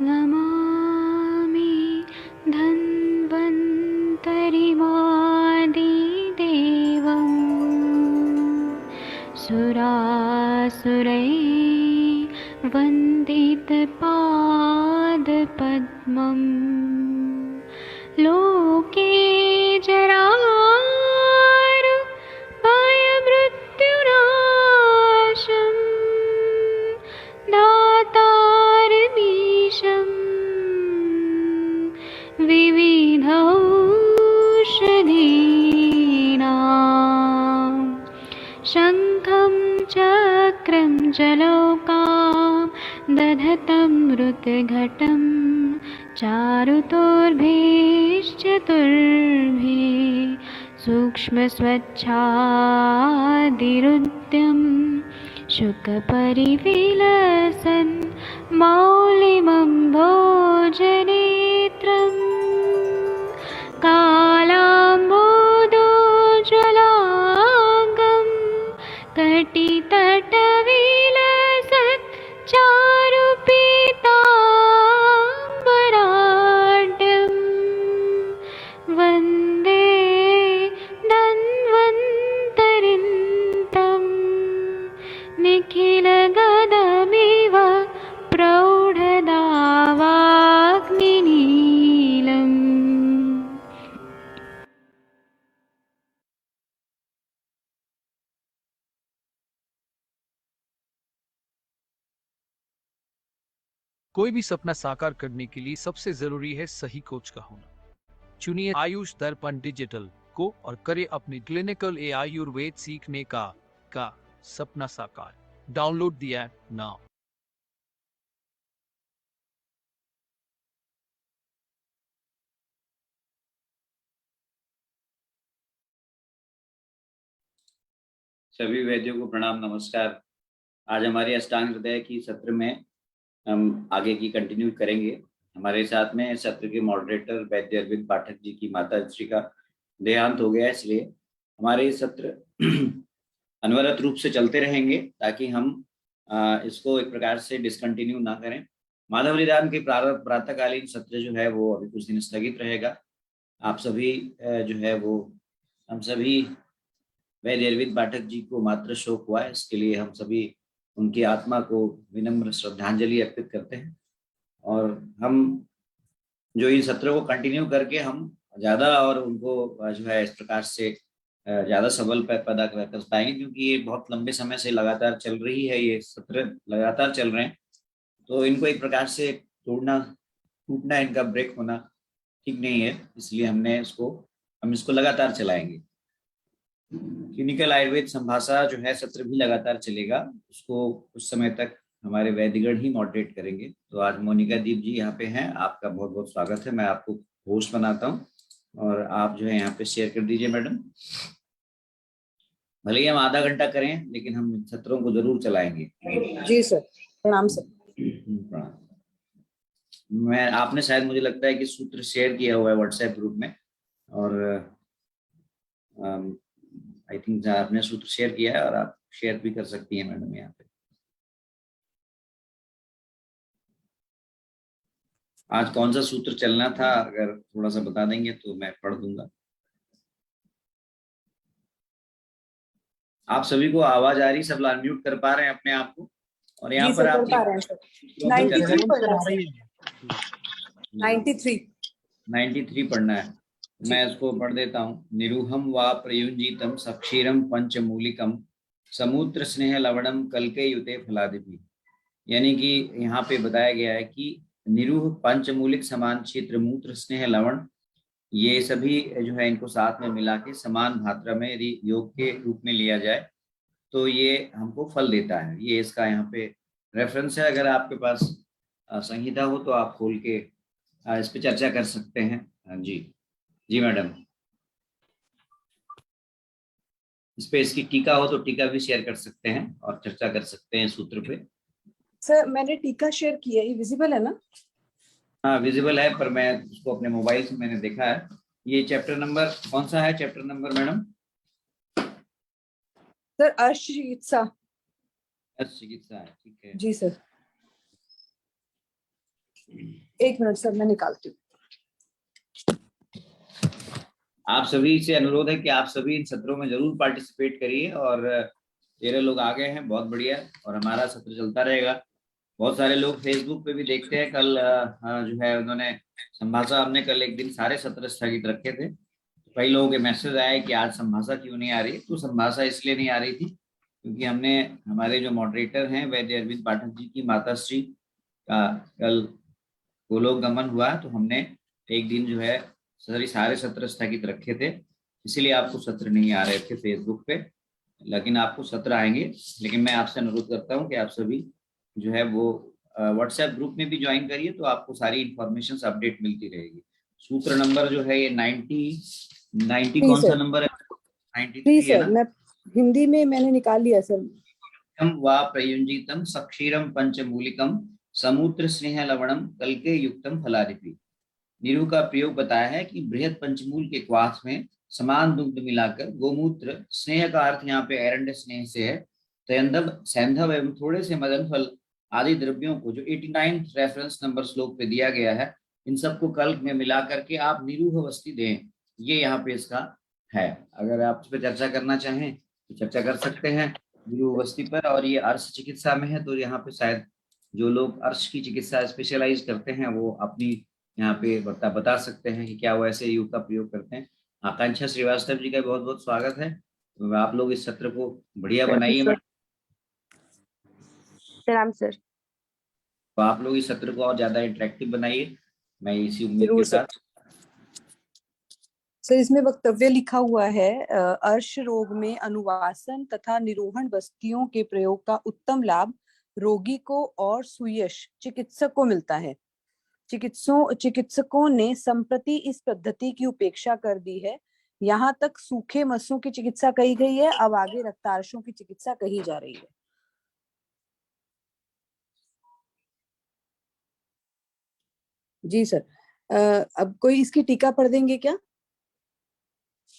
नमामि धन्वन्तरिमादिदेवं सुरासुरैर्वन्दितपादपद्मं लोके जरामृत्युनाशं दातारमीशं विविधौषधीनां शङ्खं चक्रं जलौकां दधतं मृतघटं चारुतोर्भैश्चतुर्भैः सूक्ष्मस्वच्छादिरुद्यं शुकपरिविलसन् मौलिमं भोजनेत्रम् कालाम्बोदोज्ज्वलाङ्गं कटितटविलसत् चारुपीताम्बराढ्यं वन्दे धन्वन्तरिन्तं निखिलगदमिव प्रौढदावाग्निनीलम्। कोई भी सपना साकार करने के लिए सबसे जरूरी है सही कोच का होना। चुनिए आयुष दर्पण डिजिटल को और करे अपनी क्लिनिकल आयुर्वेद सीखने का सपना साकार। Download the app now. सभी वैद्यों को प्रणाम, नमस्कार। आज हमारे अष्टांग हृदय की सत्र में हम आगे की कंटिन्यू करेंगे। हमारे साथ में सत्र के मॉडरेटर वैद्य अरविंद पाठक जी की माता श्री का देहांत हो गया, इसलिए हमारे ये सत्र अनवरत रूप से चलते रहेंगे ताकि हम इसको एक प्रकार से डिसकंटिन्यू ना करें। माधव निदान के प्रातःकालीन सत्र जो है वो अभी कुछ दिन स्थगित रहेगा। आप सभी जो है वो हम सभी वैद्य अरविंद पाठक जी को मात्र शोक हुआ है, इसके लिए हम सभी उनकी आत्मा को विनम्र श्रद्धांजलि अर्पित करते हैं। और हम जो इन सत्रों को कंटिन्यू करके हम ज़्यादा और उनको जो है इस प्रकार से ज़्यादा सबल पैदा कर पाएंगे, क्योंकि ये बहुत लंबे समय से लगातार चल रही है, ये सत्र लगातार चल रहे हैं, तो इनको एक प्रकार से तोड़ना टूटना, इनका ब्रेक होना ठीक नहीं है, इसलिए हम इसको लगातार चलाएंगे। क्लिनिकल आयुर्वेद संभाषा जो है सत्र भी लगातार चलेगा, उसको कुछ समय तक हमारे वैद्यगण ही मॉडरेट करेंगे। तो आज मोनिका दीप जी यहाँ पे हैं, आपका बहुत बहुत स्वागत है। मैं आपको होस्ट बनाता हूँ और आप जो है यहाँ पे शेयर कर दीजिए मैडम। भले ही हम आधा घंटा करें, लेकिन हम सत्रों को जरूर चलाएंगे। जी सर, प्रणाम सर। प्रणाम। आपने शायद, मुझे लगता है कि सूत्र शेयर किया हुआ है व्हाट्सएप ग्रुप में, और आई थिंक आपने सूत्र शेयर किया है और आप शेयर भी कर सकती हैं मैडम यहाँ पे। आज कौन सा सूत्र चलना था, अगर थोड़ा सा बता देंगे तो मैं पढ़ दूंगा। आप सभी को आवाज आ रही, सब अनम्यूट कर पा रहे हैं अपने आप को? और यहाँ पर आप 93 पढ़ना है। मैं इसको पढ़ देता हूँ। निरूहम वा प्रयुंजितम सक्षीरम पंचमूलिकम समुद्र स्नेह लवणम कलके युते फलादिपि। यानी कि यहाँ पे बताया गया है कि निरूह, पंचमूलिक, समान क्षेत्र, मूत्र, स्नेह, लवण, ये सभी जो है इनको साथ में मिला के समान मात्रा में यदि योग के रूप में लिया जाए तो ये हमको फल देता है। ये इसका यहाँ पे रेफरेंस है। अगर आपके पास संहिता हो तो आप खोल के इस पे चर्चा कर सकते हैं। जी जी मैडम, इस पे इसकी टीका हो तो टीका भी शेयर कर सकते हैं और चर्चा कर सकते हैं सूत्र पे। सर मैंने टीका शेयर किया, ये विजिबल है ना? हाँ विजिबल है, पर मैं उसको अपने मोबाइल से मैंने देखा है। ये चैप्टर नंबर कौन सा है, चैप्टर नंबर मैडम? सर चिकित्सा। चिकित्सा है, ठीक है जी सर। एक मिनट सर, मैं निकालती हूँ। आप सभी से अनुरोध है कि आप सभी इन सत्रों में जरूर पार्टिसिपेट करिए, और 13 लोग आ गए हैं, बहुत बढ़िया। और हमारा सत्र चलता रहेगा। बहुत सारे लोग फेसबुक पे भी देखते हैं। कल जो है उन्होंने संभाषा, हमने कल एक दिन सारे सत्र स्थगित रखे थे। कई लोगों के मैसेज आए कि आज संभाषा क्यों नहीं आ रही। तो संभाषा इसलिए नहीं आ रही थी क्योंकि हमने, हमारे जो मॉडरेटर हैं वैद्य अरविंद पाठक जी की माताश्री का कल गोलोक गमन हुआ, तो हमने एक दिन जो है सारे सत्र स्थगित रखे थे, इसीलिए आपको सत्र नहीं आ रहे थे फेसबुक पे। लेकिन आपको सत्र आएंगे। लेकिन मैं आपसे अनुरोध करता हूँ कि आप सभी जो है वो व्हाट्सएप ग्रुप में भी ज्वाइन करिए, तो आपको सारी इंफॉर्मेशन अपडेट मिलती रहेगी। सूत्र नंबर जो है ये 90 कौन सा नंबर है? 93 है सर, ना? मैं हिंदी में मैंने निकाल लिया सर। वा प्रयुंजितम सक्षीरम पंचमूलिकम समुद्र स्नेह लवणम कलके युक्तम फलादिपि। नीरू का प्रयोग बताया है कि बृहद पंचमूल के क्वाथ में समान दुग्ध मिलाकर गोमूत्र, स्नेह का अर्थ यहाँ पे एरंड स्नेह से है, तयंदव सैंधव एवं थोड़े से मदन फल आदि द्रव्यों को जो 89 रेफरेंस नंबर श्लोक पे दिया गया है, इन सबको कल्क में मिला करके आप निरूह वस्ती दें। ये यहाँ पे इसका है। अगर आप इस पर चर्चा करना चाहें तो चर्चा कर सकते हैं निरूह वस्ती पर। और ये अर्श चिकित्सा में है, तो यहाँ पे शायद जो लोग अर्श की चिकित्सा स्पेशलाइज करते हैं वो अपनी यहाँ पे बता सकते हैं कि क्या वो ऐसे युग का प्रयोग करते हैं। आकांक्षा श्रीवास्तव जी का बहुत बहुत स्वागत है। आप लोग इस सत्र को बढ़िया बनाइए मैडम। सलाम सर। तो आप लोग इस सत्र को और ज्यादा इंटरेक्टिव बनाइए, मैं इसी उम्मीद जरूर के सर। साथ। सर, इसमें वक्तव्य लिखा हुआ है, अर्श रोग में अनुवासन तथा निरोहण वस्तुओं के प्रयोग का उत्तम लाभ रोगी को और सुयश चिकित्सक को मिलता है। चिकित्सकों ने संप्रति इस पद्धति की उपेक्षा कर दी है। यहाँ तक सूखे मस्सों की चिकित्सा कही गई है, अब आगे रक्तार्शों की चिकित्सा कही जा रही है। जी सर। अब कोई इसकी टीका पढ़ देंगे क्या?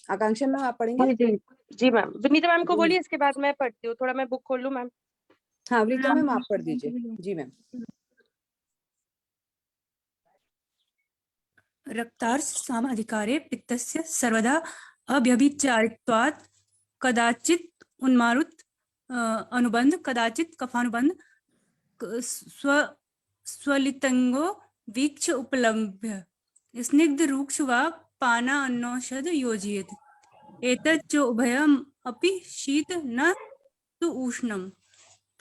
आकांक्षा मैम, आप पढ़ेंगे? जी जी मैम। विनीता मैम को जी। बोलिए, इसके बाद मैं पढ़ती हूँ। थोड़ा मैं बुक खोल लूँ मैम। हाँ विनीता मैम, आप पढ़ दीजिए। जी मैम। रक्तार्स सामाधिकारे पित्तस्य सर्वदा अव्यभिचारित्वात् कदाचित् उन्मारुत अनुबंध कदाचित् कफानुबंध स्वलितंगो वीक्ष उपलभ्य स्निग्ध रूक्ष वा पाना अन्नौषध योजयेत् एतच्च उभयम् अपि शीत न तु उष्णम्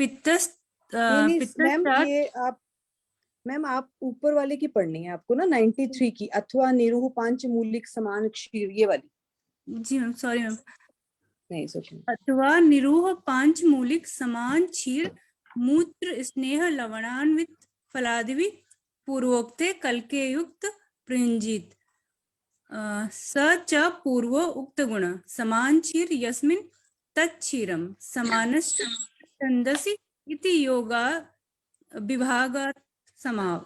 मैम ये आप, मैम आप ऊपर वाले की पढ़नी है आपको ना, 93 की, अथवा निरूह पांचमूलिक समान क्षीर, ये वाली। जी मैम, सॉरी मैम। नहीं सोच, अथवा निरूह पांचमूलिक समान क्षीर मूत्र स्नेह लवणान्वित फलादिवि पूर्वोक्ते कलके युक्त प्रयुंजित स च पूर्वो उक्त गुण समान क्षीर यस्मिन् तच्छीरम समानस्य छंदसि इति योगा विभागात् समाव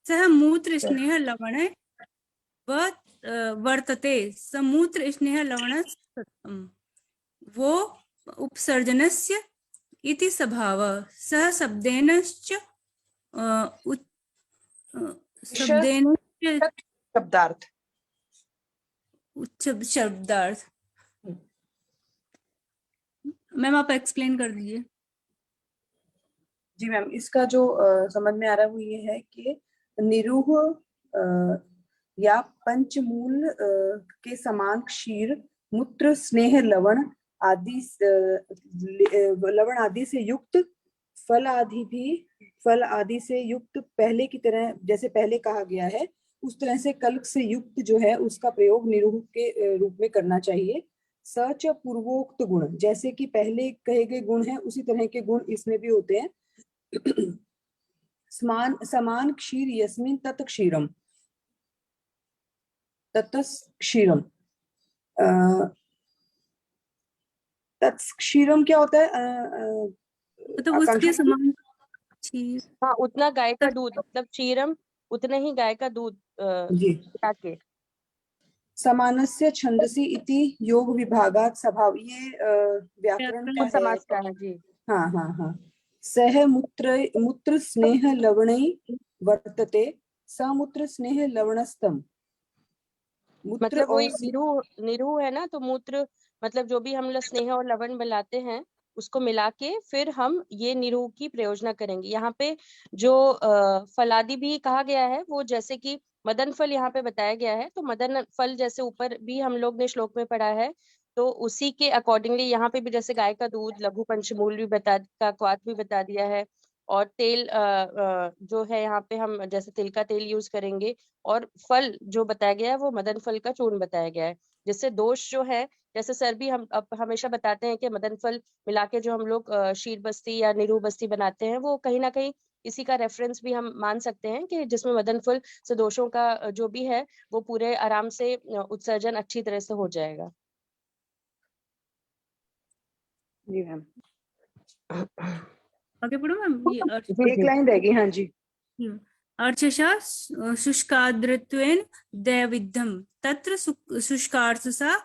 सह मूत्र स्नेह लवण वर्तते समूत्र स्नेह लवण वो उपसर्जनस्य इति स्वभाव सह शब्देनश्च शब्दार्थ उच्च शब्दार्थ। मैम आप एक्सप्लेन कर दीजिए। जी मैम, इसका जो समझ में आ रहा है वो ये है कि निरूह या पंचमूल के समान क्षीर मूत्र स्नेह लवण आदि से युक्त फल आदि से युक्त, पहले की तरह जैसे पहले कहा गया है उस तरह से कल्क से युक्त जो है उसका प्रयोग निरूह के रूप में करना चाहिए। सच पूर्वोक्त गुण, जैसे कि पहले कहे गए गुण हैं उसी तरह के गुण इसमें भी होते हैं। समान क्षीर यस्मिन तत् क्षीरम तत्क्षीरम। तत्क्षीरम क्या होता है? तो उसके समान क्षीर, हाँ, उतना गाय का दूध, मतलब क्षीरम उतना ही गाय का दूध जी। के समानस्य छंदसी इति योग विभागात स्वभाव, ये व्याकरण का समास का है जी। हाँ हाँ हाँ। सह मूत्र स्नेह लवणै वर्तते, समूत्र स्नेह लवणस्तम। मूत्र मतलब और वही निरू है ना, तो मूत्र मतलब जो भी हम लोग स्नेह और लवण मिलाते हैं उसको मिला के फिर हम ये निरू की प्रयोजना करेंगे। यहाँ पे जो फलादि भी कहा गया है वो जैसे कि मदन फल यहाँ पे बताया गया है, तो मदन फल जैसे ऊपर भी हम लोग ने श्लोक में पढ़ा है, तो उसी के अकॉर्डिंगली यहाँ पे भी जैसे गाय का दूध, लघु पंचमूल भी बता का क्वाथ भी बता दिया है, और तेल जो है यहाँ पे हम जैसे तिल का तेल यूज करेंगे, और फल जो बताया गया है वो मदन फल का चूर्ण बताया गया है। जिससे दोष जो है, जैसे सर भी हम अब हमेशा बताते हैं कि मदन फल मिला के जो हम लोग शीर बस्ती या निरू बस्ती बनाते हैं, वो कहीं ना कहीं इसी का रेफरेंस भी हम मान सकते हैं कि जिसमें मदन फल से दोषों का जो भी है वो पूरे आराम से उत्सर्जन अच्छी तरह से हो जाएगा। जी मैम, आगे पढ़ो मैम। ये एक लाइन रहेगी। हाँ जी। अर्चसा शुष्काद्रत्वेन दैविद्धं तत्र शुष्कार्चसा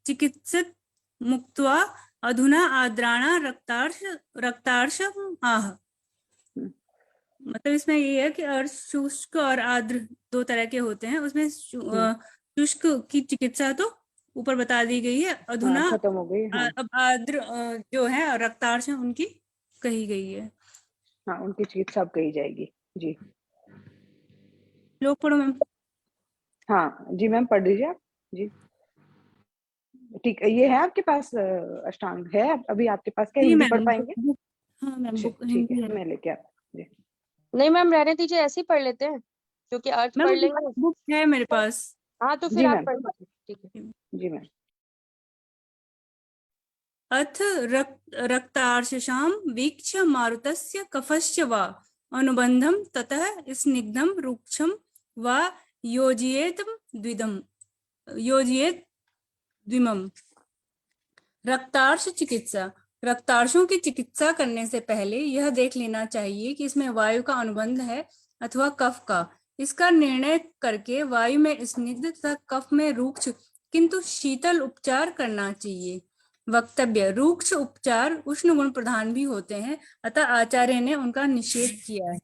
चिकित्सत मुक्त्वा अधुना आद्राणा रक्तार्ष आह। मतलब इसमें ये है कि शुष्क और आर्द्र दो तरह के होते हैं, उसमें शुष्क की चिकित्सा तो ऊपर बता दी गई है, अधुना खत्म हो गई। हाँ, अब आर्द्र जो है रक्तार्ष उनकी कही गई है। हाँ, उनकी चिकित्सा अब कही जाएगी। जी, लोग पढ़ो मैम। हाँ जी मैम, पढ़ लीजिए आप। जी ठीक, ये है आपके पास अष्टांग है अभी आपके पास? क्या जी हिंदी मैम, पढ़ पाएंगे? हाँ मैम, बुक ठीक हिंदी है, है मैं लेके आता हूँ। जी नहीं मैम, रहने दीजिए, ऐसे ही पढ़ लेते हैं क्योंकि अर्थ मैम, पढ़ लेंगे। बुक है मेरे पास। हाँ तो फिर जी आप मैम, पढ़ लीजिए, ठीक है। जी मैम। अथ रक्तार्षशां वीक्ष्य मारुतस्य कफश्च वा अनुबंधं ततः स्निग्धं रुक्षं वा योजयेत द्विमम्। रक्तार्ष चिकित्सा। रक्तार्षों की चिकित्सा करने से पहले यह देख लेना चाहिए कि इसमें वायु का अनुबंध है अथवा कफ का। इसका निर्णय करके वायु में स्निग्ध तथा कफ में रुक्ष किंतु शीतल उपचार करना चाहिए। वक्तव्य: रुक्ष उपचार उष्ण गुण प्रधान भी होते हैं, अतः आचार्य ने उनका निषेध किया है।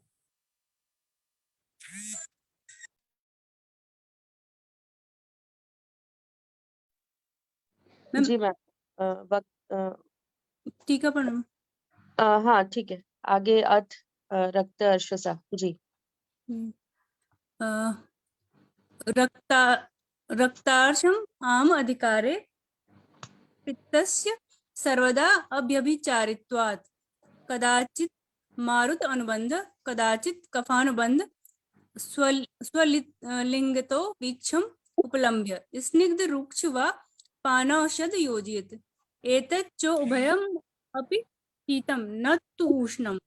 जी मैम, टीका पढ़ो। हाँ ठीक है, आगे अर्थ रक्त अर्शसा। जी रक्ता रक्तार्षम आम अधिकारे पित्तस्य सर्वदा अव्यभिचारित्वात् कदाचित् मारुत अनुबंध कदाचित् कफानुबंध स्वलिंगतो वीक्षम उपलम्ब्य स्निग्ध रुक्ष वा पानौषध योजयेत्। एतत् च उभयम् अपि शीतं न तु उष्णं।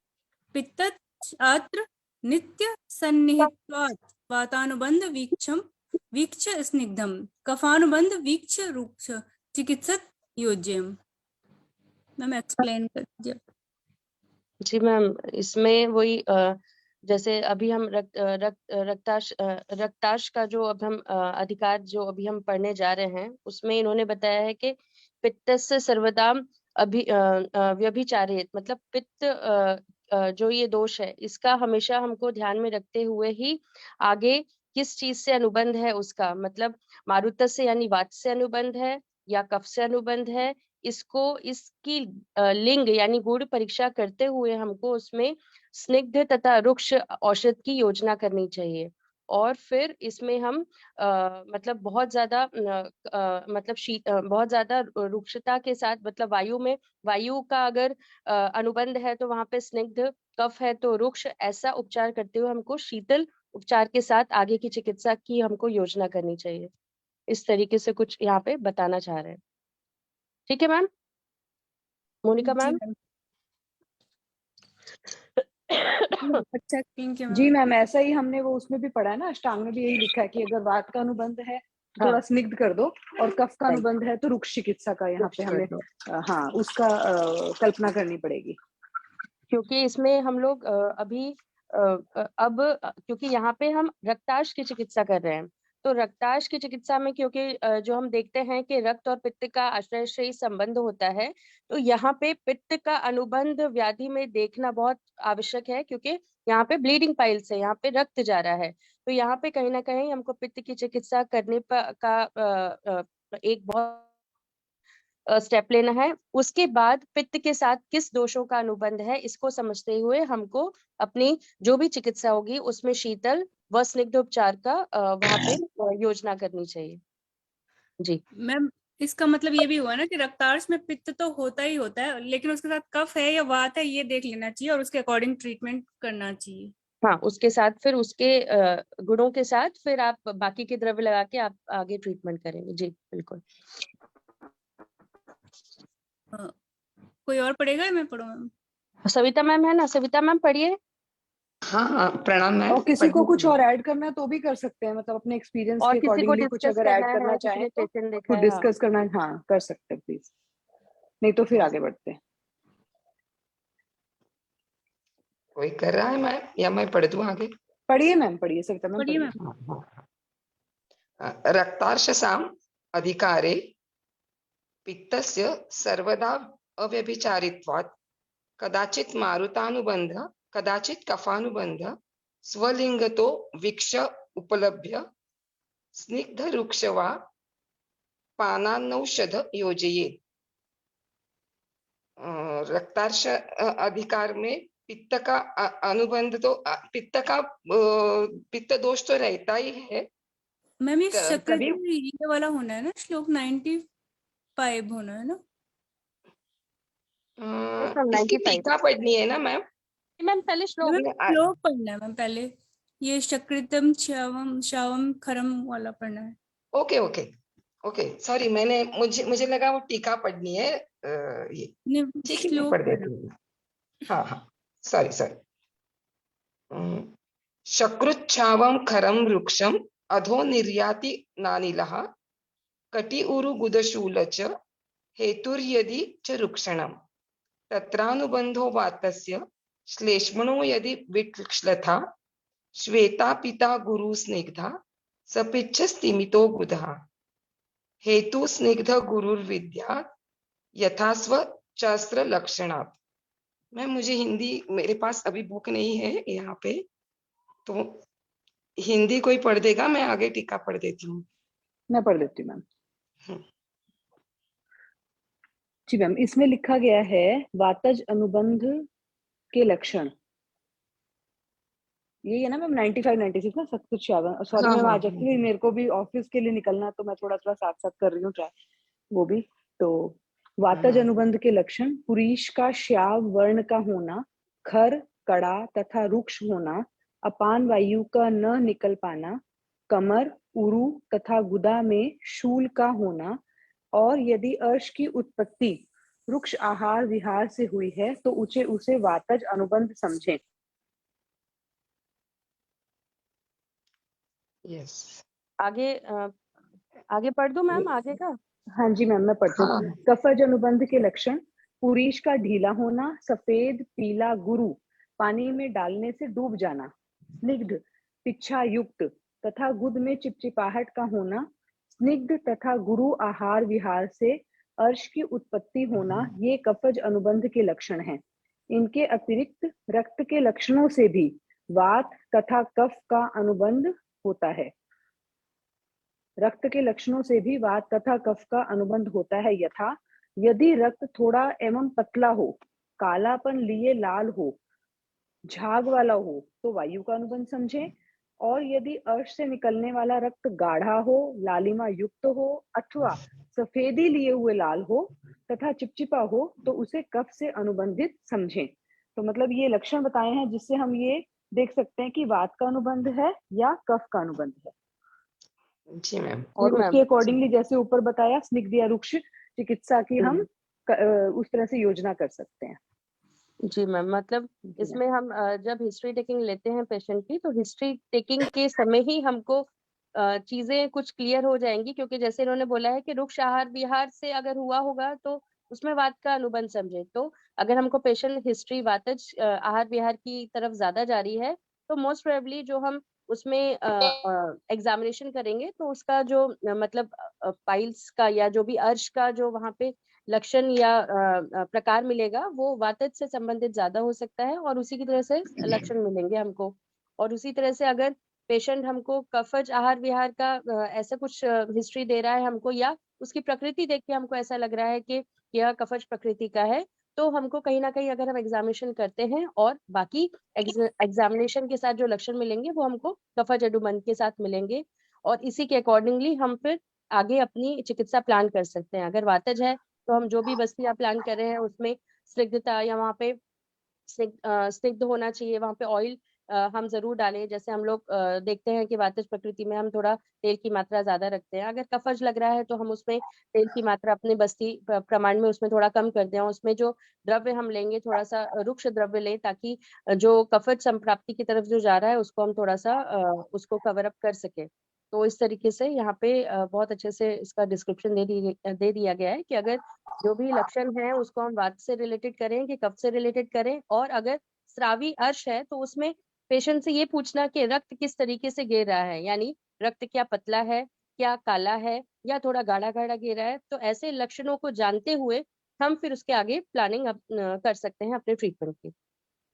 पित्तत् अत्र नित्य सन्निहित्वात् वातानुबंध वीक्ष स्निग्धम कफानुबंध वीक्ष रुक्ष चिकित्सक योज्यम। मैम एक्सप्लेन कर दीजिए। जी मैम, इसमें वही जैसे अभी हम रक्ताश का जो अब हम अधिकार जो अभी हम पढ़ने जा रहे हैं, उसमें इन्होंने बताया है कि पित्तस्य सर्वदा व्यभिचारेत, मतलब पित्त जो ये दोष है इसका हमेशा हमको ध्यान में रखते हुए ही आगे किस चीज से अनुबंध है उसका, मतलब मारुत से यानी वात से अनुबंध है या कफ से अनुबंध है, इसको इसकी लिंग यानी गुण परीक्षा करते हुए हमको उसमें स्निग्ध तथा रुक्ष औषध की योजना करनी चाहिए। और फिर इसमें हम मतलब बहुत ज्यादा मतलब बहुत ज्यादा रुक्षता के साथ, मतलब वायु का अगर अनुबंध है तो वहां पे स्निग्ध, कफ है तो रुक्ष, ऐसा उपचार करते हुए हमको शीतल उपचार के साथ आगे की चिकित्सा की हमको योजना करनी चाहिए। इस तरीके से कुछ यहाँ पे बताना चाह रहे हैं। ठीक है मैम, मोनिका मैम। अच्छा, thank you ji ma'am. Ma'am, ऐसा ही हमने वो उसमें भी पढ़ा है ना, अष्टांग में भी यही लिखा है कि अगर वात का अनुबंध है तो थोड़ा स्निग्ध कर दो, और कफ का अनुबंध है तो रुक्ष चिकित्सा का यहाँ पे हमें हाँ उसका कल्पना करनी पड़ेगी। क्योंकि इसमें हम लोग अभी अब क्योंकि यहाँ पे हम रक्ताश की चिकित्सा कर रहे हैं, तो रक्ताश की चिकित्सा में क्योंकि जो हम देखते हैं कि रक्त और पित्त का आश्रयश्रयी संबंध होता है, तो यहाँ पे पित्त का अनुबंध व्याधि में देखना बहुत आवश्यक है, क्योंकि यहाँ पे ब्लीडिंग पाइल्स है, यहाँ पे रक्त जा रहा है। तो यहाँ पे कहीं ना कहीं हमको पित्त की चिकित्सा करने का एक बहुत स्टेप लेना है। उसके बाद पित्त के साथ किस दोषों का अनुबंध है, इसको समझते हुए हमको अपनी जो भी चिकित्सा होगी उसमें शीतल व स्निग्धोपचार का वहां पे योजना करनी चाहिए। जी मैम, इसका मतलब ये भी हुआ ना कि रक्तार्श में पित्त तो होता ही होता है, लेकिन उसके साथ कफ है या वात है ये देख लेना चाहिए और उसके अकॉर्डिंग ट्रीटमेंट करना चाहिए। हाँ, उसके साथ फिर उसके गुणों के साथ फिर आप बाकी के द्रव्य लगा के आप आगे ट्रीटमेंट करेंगे। जी बिल्कुल। कोई और पढ़ेगा या मैं पढ़ूं मैम? सविता मैम है ना, सविता मैम पढ़िए। हाँ हाँ, प्रणाम मैम। और किसी को कुछ और ऐड करना है तो भी कर सकते हैं, मतलब अपने एक्सपीरियंस और के किसी को अकॉर्डिंगली कुछ डिस्कस अगर ऐड करना करना है, चाहें किसी ने तो पेशेंट देखा कुछ है, हाँ। डिस्कस करना है, हाँ कर सकते हैं प्लीज, नहीं तो फिर आगे बढ़ते हैं। कोई कर रहा है मैम या मैं पढ़ दूं आगे? पढ़िए मैम, पढ़िए सविता मैम, पढ़िए पढ़िए। मैम। रक्तार्शसाम अधिकारे पित्तस्य सर्वदा अव्यभिचारित्वात् कदाचित् मारुतानुबंध कदाचित् कफानुबंध स्वलिंगतो विक्ष उपलभ्य स्निग्ध रुक्ष वा पानानौषध योजयेत्। रक्तार्श अधिकार में पित्त का अनुबंध तो पित्त दोष तो रहता ही है। मैम ये कभी ये वाला होना है ना, श्लोक 95 होना है ना? इसकी टीका पढ़नी है ना मैम? मैम पहले श्लोक श्लोक पढ़ना है मैम पहले, ये शकृतम श्यावम शावम खरम वाला पढ़ना है। ओके ओके ओके, सॉरी, मुझे लगा वो टीका पढ़नी है। ये ठीक है, मैं पढ़ देती हूँ। हाँ हाँ, सॉरी सॉरी। शकृच्छावम खरम वृक्षम अधो निर्याति नानिलः कटि उरु गुदशूल च हेतुर्यदि च रुक्षणम तत्रानुबंधो वातस्य श्लेष्मणो यदि विक्लथा श्वेता पिता गुरु स्निग्धा सपिच्छ स्तिमितो गुदः हेतु स्निग्ध गुरुर्विद्या यथास्व शास्त्र लक्षणात्। मैं मुझे हिंदी मेरे पास अभी बुक नहीं है यहाँ पे, तो हिंदी कोई पढ़ देगा, मैं आगे टीका पढ़ देती हूँ। मैं पढ़ देती हूँ मैम। जी मैम, इसमें लिखा गया है वातज अनुबंध के लक्षण, यही है ना मैम? 95 96 ना, सब कुछ। सॉरी मैम, आज एक्चुअली मेरे को भी ऑफिस के लिए निकलना, तो मैं थोड़ा थोड़ा साथ साथ कर रही हूँ ट्राई वो भी। तो वातज अनुबंध के लक्षण: पुरीश का श्याव वर्ण का होना, खर कड़ा तथा रुक्ष होना, अपान वायु का न निकल पाना, कमर उरु तथा गुदा में शूल का होना, और यदि अर्श की उत्पत्ति रुक्ष आहार विहार से हुई है तो उसे वातज अनुबंध समझें। यस, आगे पढ़ दूं मैम आगे का? हाँ जी मैम, मैं पढ़ती हूँ। कफज अनुबंध के लक्षण: पुरीश का ढीला होना, सफेद पीला गुरु पानी में डालने से डूब जाना, स्निग्ध पिच्छा युक्त तथा गुद में चिपचिपाहट का होना, स्निग्ध तथा गुरु आहार विहार से अर्श की उत्पत्ति होना, ये कफज अनुबंध के लक्षण हैं। इनके अतिरिक्त रक्त के लक्षणों से भी वात तथा कफ का अनुबंध होता है। रक्त के लक्षणों से भी वात तथा कफ का अनुबंध होता है, यथा यदि रक्त थोड़ा एवं पतला हो, कालापन लिए लाल हो, झाग वाला हो तो वायु का अनुबंध समझें। और यदि अर्श से निकलने वाला रक्त गाढ़ा हो, लालिमा युक्त हो अथवा सफेदी लिए हुए लाल हो तथा चिपचिपा हो तो उसे कफ से अनुबंधित समझें। तो मतलब ये लक्षण बताए हैं जिससे हम ये देख सकते हैं कि वात का अनुबंध है या कफ का अनुबंध है। जी मैम। और उसके अकॉर्डिंगली जैसे ऊपर बताया, स्निग्ध या रुक्ष चिकित्सा की हम उस तरह से योजना कर सकते हैं। जी मैम, मतलब इसमें हम जब हिस्ट्री टेकिंग लेते हैं पेशेंट की, तो हिस्ट्री टेकिंग के समय ही हमको चीजें कुछ क्लियर हो जाएंगी, क्योंकि जैसे इन्होंने बोला है कि रुक्ष आहार विहार से अगर हुआ होगा तो उसमें वात का अनुबंध समझे। तो अगर हमको पेशेंट हिस्ट्री वातज आहार विहार की तरफ ज्यादा जा रही है तो मोस्ट प्रोबेबली जो हम उसमें एग्जामिनेशन करेंगे तो उसका जो मतलब पाइल्स का या जो भी अर्श का जो वहाँ पे लक्षण या प्रकार मिलेगा वो वातज से संबंधित ज्यादा हो सकता है और उसी की तरह से लक्षण मिलेंगे हमको। और उसी तरह से अगर पेशेंट हमको कफज आहार विहार का ऐसा कुछ हिस्ट्री दे रहा है हमको या उसकी प्रकृति देख के हमको ऐसा लग रहा है कि यह कफज प्रकृति का है, तो हमको कहीं ना कहीं अगर हम एग्जामिनेशन करते हैं और बाकी एग्जामिनेशन के साथ जो लक्षण मिलेंगे वो हमको कफज अडुमन के साथ मिलेंगे और इसी के अकॉर्डिंगली हम फिर आगे अपनी चिकित्सा प्लान कर सकते हैं। अगर वातज है तो हम जो भी बस्तियां प्लान कर रहे हैं उसमें स्निग्धता या वहाँ पे स्निग्ध होना चाहिए, वहाँ पे ऑयल हम जरूर डालें। जैसे हम लोग देखते हैं कि वातज प्रकृति में हम थोड़ा तेल की मात्रा ज्यादा रखते हैं, अगर कफज लग रहा है तो हम उसमें तेल की मात्रा अपने बस्ती प्रमाण में उसमें थोड़ा कम कर दें। उसमें जो द्रव्य हम लेंगे थोड़ा सा रुक्ष द्रव्य लें ताकि जो कफज संप्राप्ति की तरफ जो जा रहा है उसको हम थोड़ा सा उसको कवर अप कर सके। तो इस तरीके से यहाँ पे बहुत अच्छे से इसका डिस्क्रिप्शन दे दिया गया है कि अगर जो भी लक्षण है उसको हम वात से रिलेटेड करें कि कफ से रिलेटेड करें, और अगर स्रावी अर्श है तो उसमें पेशेंट से ये पूछना कि रक्त किस तरीके से गिर रहा है, यानी रक्त क्या पतला है, क्या काला है या थोड़ा गाढ़ा गाढ़ा गिर रहा है। तो ऐसे लक्षणों को जानते हुए हम फिर उसके आगे प्लानिंग कर सकते हैं अपने ट्रीटमेंट की।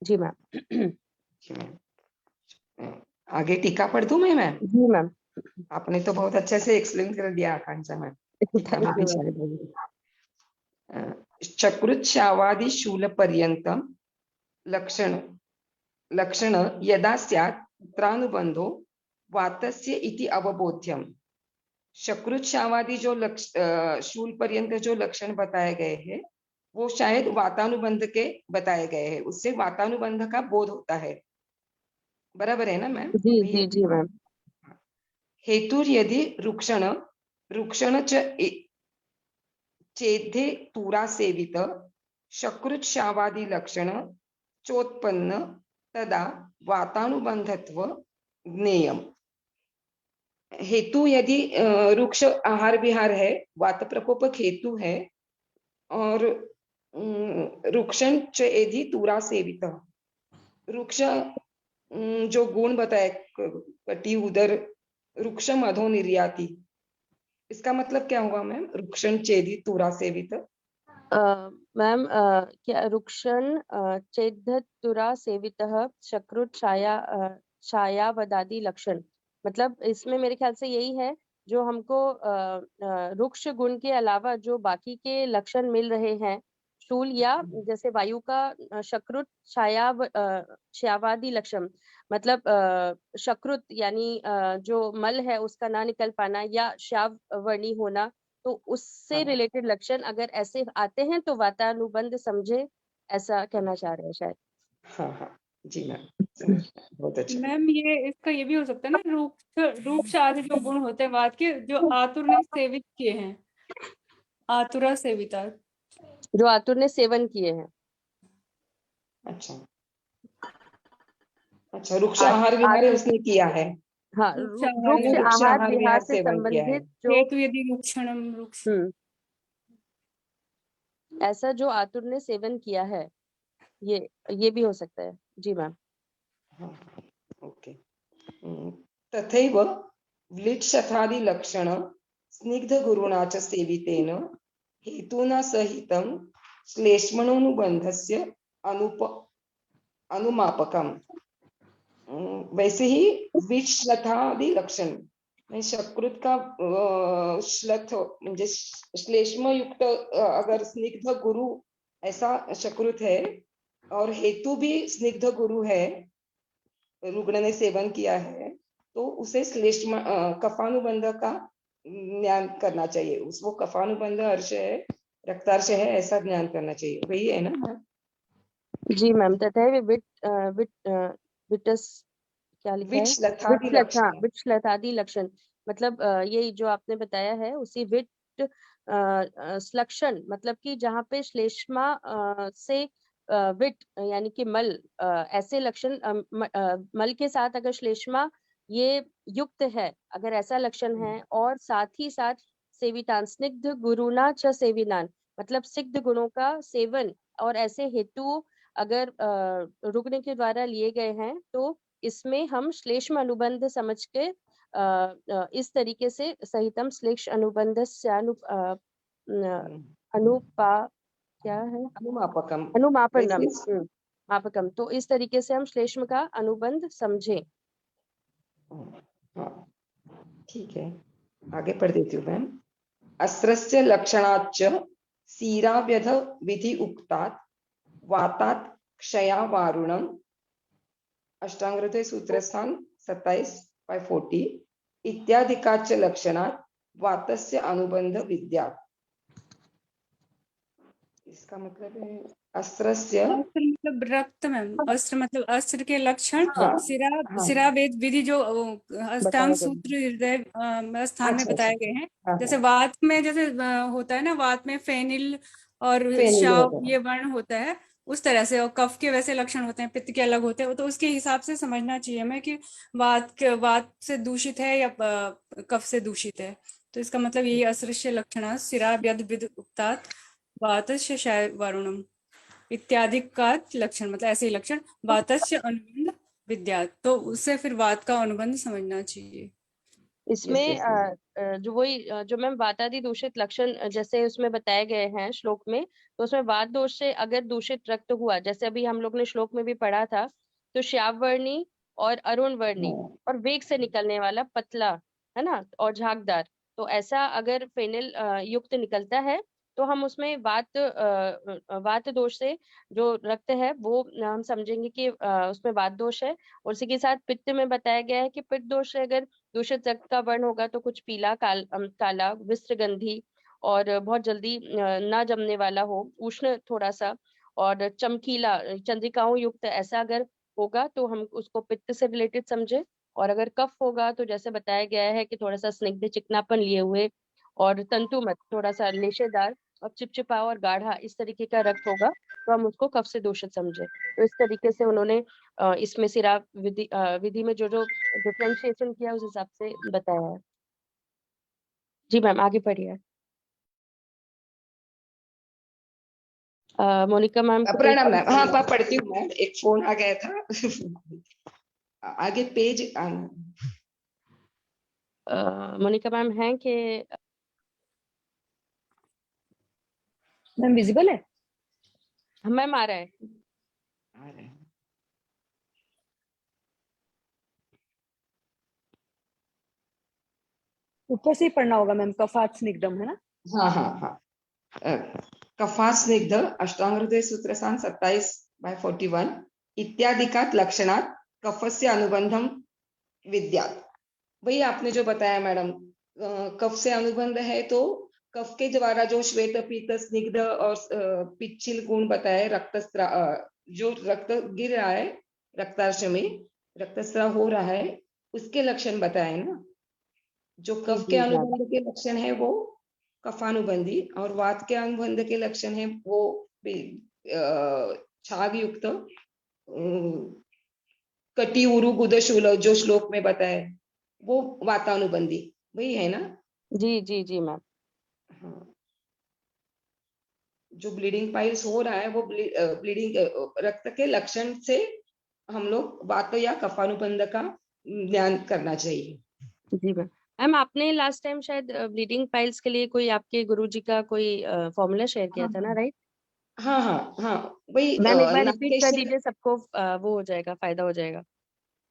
जी मैम। आगे टीका पढ़ दूं मैं मैम? जी मैम। आपने तो बहुत अच्छे से एक्सप्लेन कर दिया आकांक्षा मैम। टीका में भी शायद होगी। चकृच्छावादि शूल पर्यंतम लक्षण यदा स्यात् तत्रानुबंधो वातस्य इति अवबोध्यम। शकृच्छावादि जो शूल पर्यंत जो लक्षण बताए गए हैं वो शायद वातानुबंध के बताए गए हैं, उससे वातानुबंध का बोध होता है। बराबर है ना मैम? जी जी जी मैम। हेतुर यदि रुक्षण चेद्धे तुरा सेवित शकृच्छावादि लक्षण चोत्पन्न तदा वातानुबंधत्व ज्ञेयम। हेतु यदि रुक्ष आहार विहार है, वात प्रकोपक हेतु है, और रुक्षण चेद्धि तुरा सेवित, रुक्ष जो गुण बताए कटी उदर रुक्षम अधो निर्याति, इसका मतलब क्या होगा मैम? रुक्षण चेदी तुरा सेवित। मैम क्या रुक्षण चेद्धतुरा सेवितः शकृत छायावदादि लक्षण, मतलब इसमें मेरे ख्याल से यही है जो हमको रुक्ष गुण के अलावा जो बाकी के लक्षण मिल रहे हैं शूल या जैसे वायु का शकृत छायावादी लक्षण, मतलब शकृत यानी जो मल है उसका ना निकल पाना या श्याव वर्णी होना, तो उससे रिलेटेड लक्षण अगर ऐसे आते हैं तो वातानुबंध समझे, ऐसा कहना चाह रहे हैं शायद। हाँ हाँ जी मैम, बहुत अच्छा मैम ये इसका ये भी हो सकता है ना, रूक्ष आदि जो गुण होते हैं वात के जो आतुर ने सेवित किए हैं, आतुरा सेविता, जो आतुर ने सेवन किए हैं। अच्छा अच्छा, रुक्ष आहार विहार उसने किया है। हाँ, रुक्ष रुक्ष आहार विहार से सेवन किया है। संबंधित जो हेतु यदि रुक्षणम रुक्ष, ऐसा जो आतुर ने सेवन किया है, ये भी हो सकता है। जी मैम। हाँ, ओके। तथैव व्लिट्शथादि लक्षण स्निग्ध गुरुणा च सेवितेन हेतुना सहितं श्लेष्मणोनुबंधस्य अनुमापकम। वैसे ही विश्लथादि लक्षण शकृत का श्लथ म्हणजे श्लेष्म युक्त अगर स्निग्ध गुरु ऐसा शकृत है और हेतु भी स्निग्ध गुरु है, रुग्ण ने सेवन किया है, तो उसे श्लेष्म कफानुबंध का ज्ञान करना चाहिए। उसको कफानुबंध अर्श है, रक्तार्श है, ऐसा ज्ञान करना चाहिए। वही है ना मैम? जी मैम। तथा विटस क्या लिखा है? विटश्लथादि लक्षण, मतलब ये जो आपने बताया है उसी विट लक्षण, मतलब कि जहाँ पे श्लेष्मा से विट यानी कि मल, ऐसे लक्षण मल के साथ अगर श्लेष्मा ये युक्त है, अगर ऐसा लक्षण है, और साथ ही साथ सेवितान स्निग्ध गुरुना च सेविनान, मतलब सिग्ध गुणों का सेवन और ऐसे हेतु अगर रुग्ण के द्वारा लिए गए हैं तो इसमें हम श्लेष्म अनुबंध समझ के इस तरीके से सहितम श्लेष अनुबंध अनुपा क्या है अनुमापकम अनुमापनम This is- मापकम। तो इस तरीके से हम श्लेष्म का अनुबंध समझें। हाँ, ठीक है, आगे पढ़ देती हूँ मैम। अस्त्रस्य लक्षणाच्च सीराव्यध विधि उक्तात् वातात् क्षया वारुणम अष्टांगहृदय सूत्रस्थान 27/40 इत्यादिकाच्च लक्षणात् वातस्य अनुबंध विद्यात्। इसका मतलब है अस्त्रस्य अस्त्र मतलब रक्त मैम, अस्त्र मतलब अस्त्र के लक्षण, हाँ, सिरा हाँ। सिरा वेद विधि जो अष्टांग गए सूत्र हृदय स्थान में अच्छा, बताए अच्छा। गए हैं। हाँ, जैसे हाँ, वात में जैसे होता है ना, वात में फेनिल और फेनिल शाव होता है। ये वर्ण होता है उस तरह से, और कफ के वैसे लक्षण होते हैं, पित्त के अलग होते हैं। तो उसके हिसाब से समझना चाहिए हमें कि वात से दूषित है या कफ से दूषित है। तो इसका मतलब यही असृष्य लक्षण सिरा व्यद विद उक्तात् वातस्य क्षय वारुणम इत्यादि का लक्षण, मतलब ऐसे ही लक्षण वातस्य अनुबंध विद्या। तो उससे फिर वात का अनुबंध समझना चाहिए। इसमें yes, yes. जो वही जो मैम वातादि दूषित लक्षण जैसे उसमें बताए गए हैं श्लोक में, तो उसमें वात दोष से अगर दूषित रक्त हुआ, जैसे अभी हम लोग ने श्लोक में भी पढ़ा था, तो श्यामवर्णी और अरुण वर्णी हाँ, और वेग से निकलने वाला पतला, है ना, और झागदार, तो ऐसा अगर फेनिल युक्त निकलता है तो हम उसमें वात दोष से जो रक्त है वो हम समझेंगे कि उसमें वात दोष है। और उसी के साथ पित्त में बताया गया है कि पित्त दोष से अगर दूषित रक्त का वर्ण होगा तो कुछ पीला काला विस्त्रगंधी और बहुत जल्दी ना जमने वाला हो, उष्ण थोड़ा सा और चमकीला चंद्रिकाओं युक्त ऐसा अगर होगा तो हम उसको पित्त से रिलेटेड समझे। और अगर कफ होगा तो जैसे बताया गया है कि थोड़ा सा स्निग्ध चिकनापन लिए हुए और तंतुमत थोड़ा सा लेशेदार और चिपचिपा और गाढ़ा इस तरीके का रक्त होगा तो हम उसको कफ से दूषित समझे। तो इस तरीके से उन्होंने इसमें सिरा विधि में जो जो डिफरेंशिएशन किया उस हिसाब से बताया है। जी मैम आगे पढ़िए। मोनिका मैम को प्रणाम कहीं मैम। हाँ, पढ़ती हूँ मैम, एक फोन आ गया था। आगे पेज मोनिका मैम हैं कि मैम विजिबल है? मैम आ रहा है। आ रहे हैं। ऊपर से ही पढ़ना होगा मैम, कफात स्निग्धम, है ना? हाँ, हाँ, हाँ। कफा स्निग्ध अष्टांगहृदय सूत्रस्थान 27/41 इत्यादिकात् लक्षणात् कफस्य अनुबंधम विद्यात्। वही आपने जो बताया मैडम, कफ से अनुबंध है तो कफ के द्वारा जो श्वेत पीत स्निग्ध और पिच्छिल गुण बताए, जो रक्त गिर रहा है रक्तार्श में, रक्तस्राव हो रहा है, उसके लक्षण बताए ना। जो कफ के अनुबंध के लक्षण है वो कफानुबंधी, और वात के अनुबंध के लक्षण है वो छाग युक्त कटी उरु गुदशूल जो श्लोक में बताए वो वातानुबंधी वही है ना। जी जी जी मैम। हाँ, जो ब्लीडिंग पाइल्स हो रहा है वो ब्लीडिंग रक्त के लक्षण से हम लोग वात या कफानुबंध का ज्ञान करना चाहिए। जी मैम। मैम आपने लास्ट टाइम शायद ब्लीडिंग पाइल्स के लिए कोई आपके गुरुजी का कोई फॉर्मूला शेयर किया था ना, राइट? हाँ, हाँ, हाँ, वही मैम एक बार रिपीट कर नागेश्वर। दीजिए, सबको वो हो जाएगा, फायदा हो जाएगा।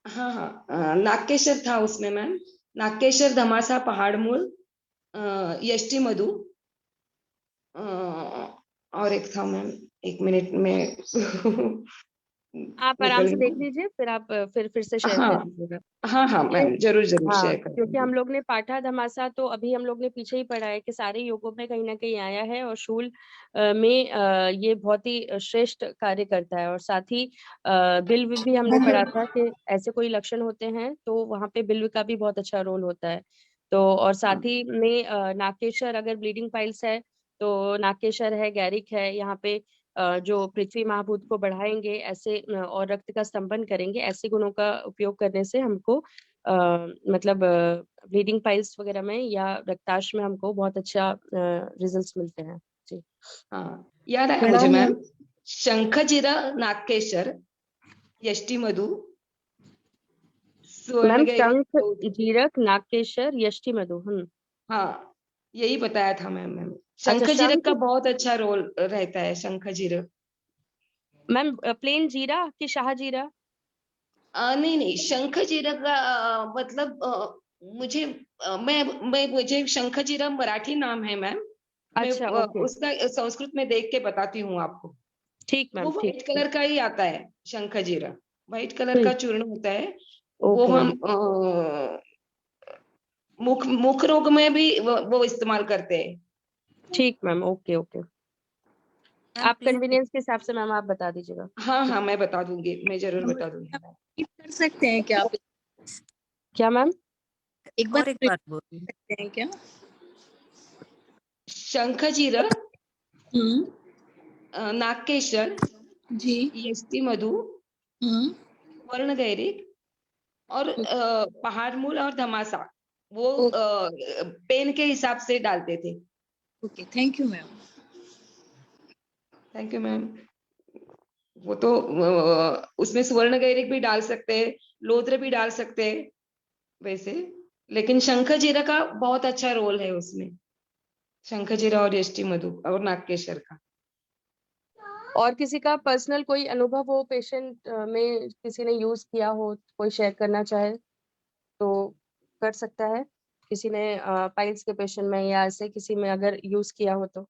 हाँ, हाँ, नागेश्वर था उसमें मैम, नागेश्वर धमासा पहाड़मूल यष्टि मधु और एक था मैम, एक मिनट में आप आराम से देख निकल। लीजिए, फिर आप फिर से शेयर हाँ, कर दीजिएगा। हाँ, हाँ मैम, जरूर जरूर हाँ, शेयर कर क्योंकि दूंगी। हम लोग ने पाठा धमासा तो अभी हम लोग ने पीछे ही पढ़ा है कि सारे योगों में कहीं ना कहीं आया है, और शूल में ये बहुत ही श्रेष्ठ कार्य करता है। और साथ ही बिल्व भी हमने पढ़ा था कि ऐसे कोई लक्षण होते हैं तो वहां पे बिल्व का भी बहुत अच्छा रोल होता है। तो और साथ ही में नाकेशर, अगर ब्लीडिंग पाइल्स है तो नाकेशर है, गैरिक है, यहाँ पे जो पृथ्वी महाभूत को बढ़ाएंगे ऐसे और रक्त का स्तंभन करेंगे, ऐसे गुणों का उपयोग करने से हमको मतलब ब्लीडिंग पाइल्स वगैरह में या रक्ताश में हमको बहुत अच्छा रिजल्ट्स मिलते हैं। जी हाँ, याद है मुझे मैम, शंखजिरा नागेश्वर यष्टि मधु स्वर्णगैरी शंख जीरक नागकेशर यष्टि मधु। हाँ, यही बताया था मैम। अच्छा, शंख जीरक का शंख बहुत अच्छा रोल रहता है, शंख जीरक। मैम प्लेन जीरा कि शाह जीरा? नहीं नहीं, शंख जीरक का मतलब मुझे मुझे शंख जीरक मराठी नाम है मैम। मैं अच्छा, ओके, उसका संस्कृत में देख के बताती हूँ आपको। ठीक वो मैम, ठीक व्हाइट कलर का ही आता है, शंख जीरा व्हाइट कलर का ठीक, चूर्ण होता है। वो ओके हम मैम, मुख रोग में भी वो इस्तेमाल करते हैं। ठीक मैम, ओके ओके। मैम आप प्लीज कन्वीनियंस के हिसाब से मैम आप बता दीजिएगा। हाँ हाँ, मैं बता दूंगी, मैं जरूर बता दूंगी। रिपीट कर सकते हैं क्या आप? क्या मैम? एक बार और एक repeat बार बोलिए। कर सकते हैं क्या? शंख जीरक, हम्म। नागकेशर, जी। यष्टि मधु, हम्म। वर्णगैरिक और पहाड़ मूल और धमासा, वो ओके। पेन के हिसाब से डालते थे। Okay, thank you ma'am. Thank you ma'am. वो तो उसमें स्वर्णगैरिक भी डाल सकते हैं, लोद्र भी डाल सकते हैं वैसे, लेकिन शंख जीरा का बहुत अच्छा रोल है उसमें, शंख जीरा और यष्टि मधु और नागकेशर का। और किसी का पर्सनल कोई अनुभव हो पेशेंट में, किसी ने यूज किया हो, कोई शेयर करना चाहे तो कर सकता है। किसी ने पाइल्स के पेशेंट में या ऐसे किसी में अगर यूज किया हो तो।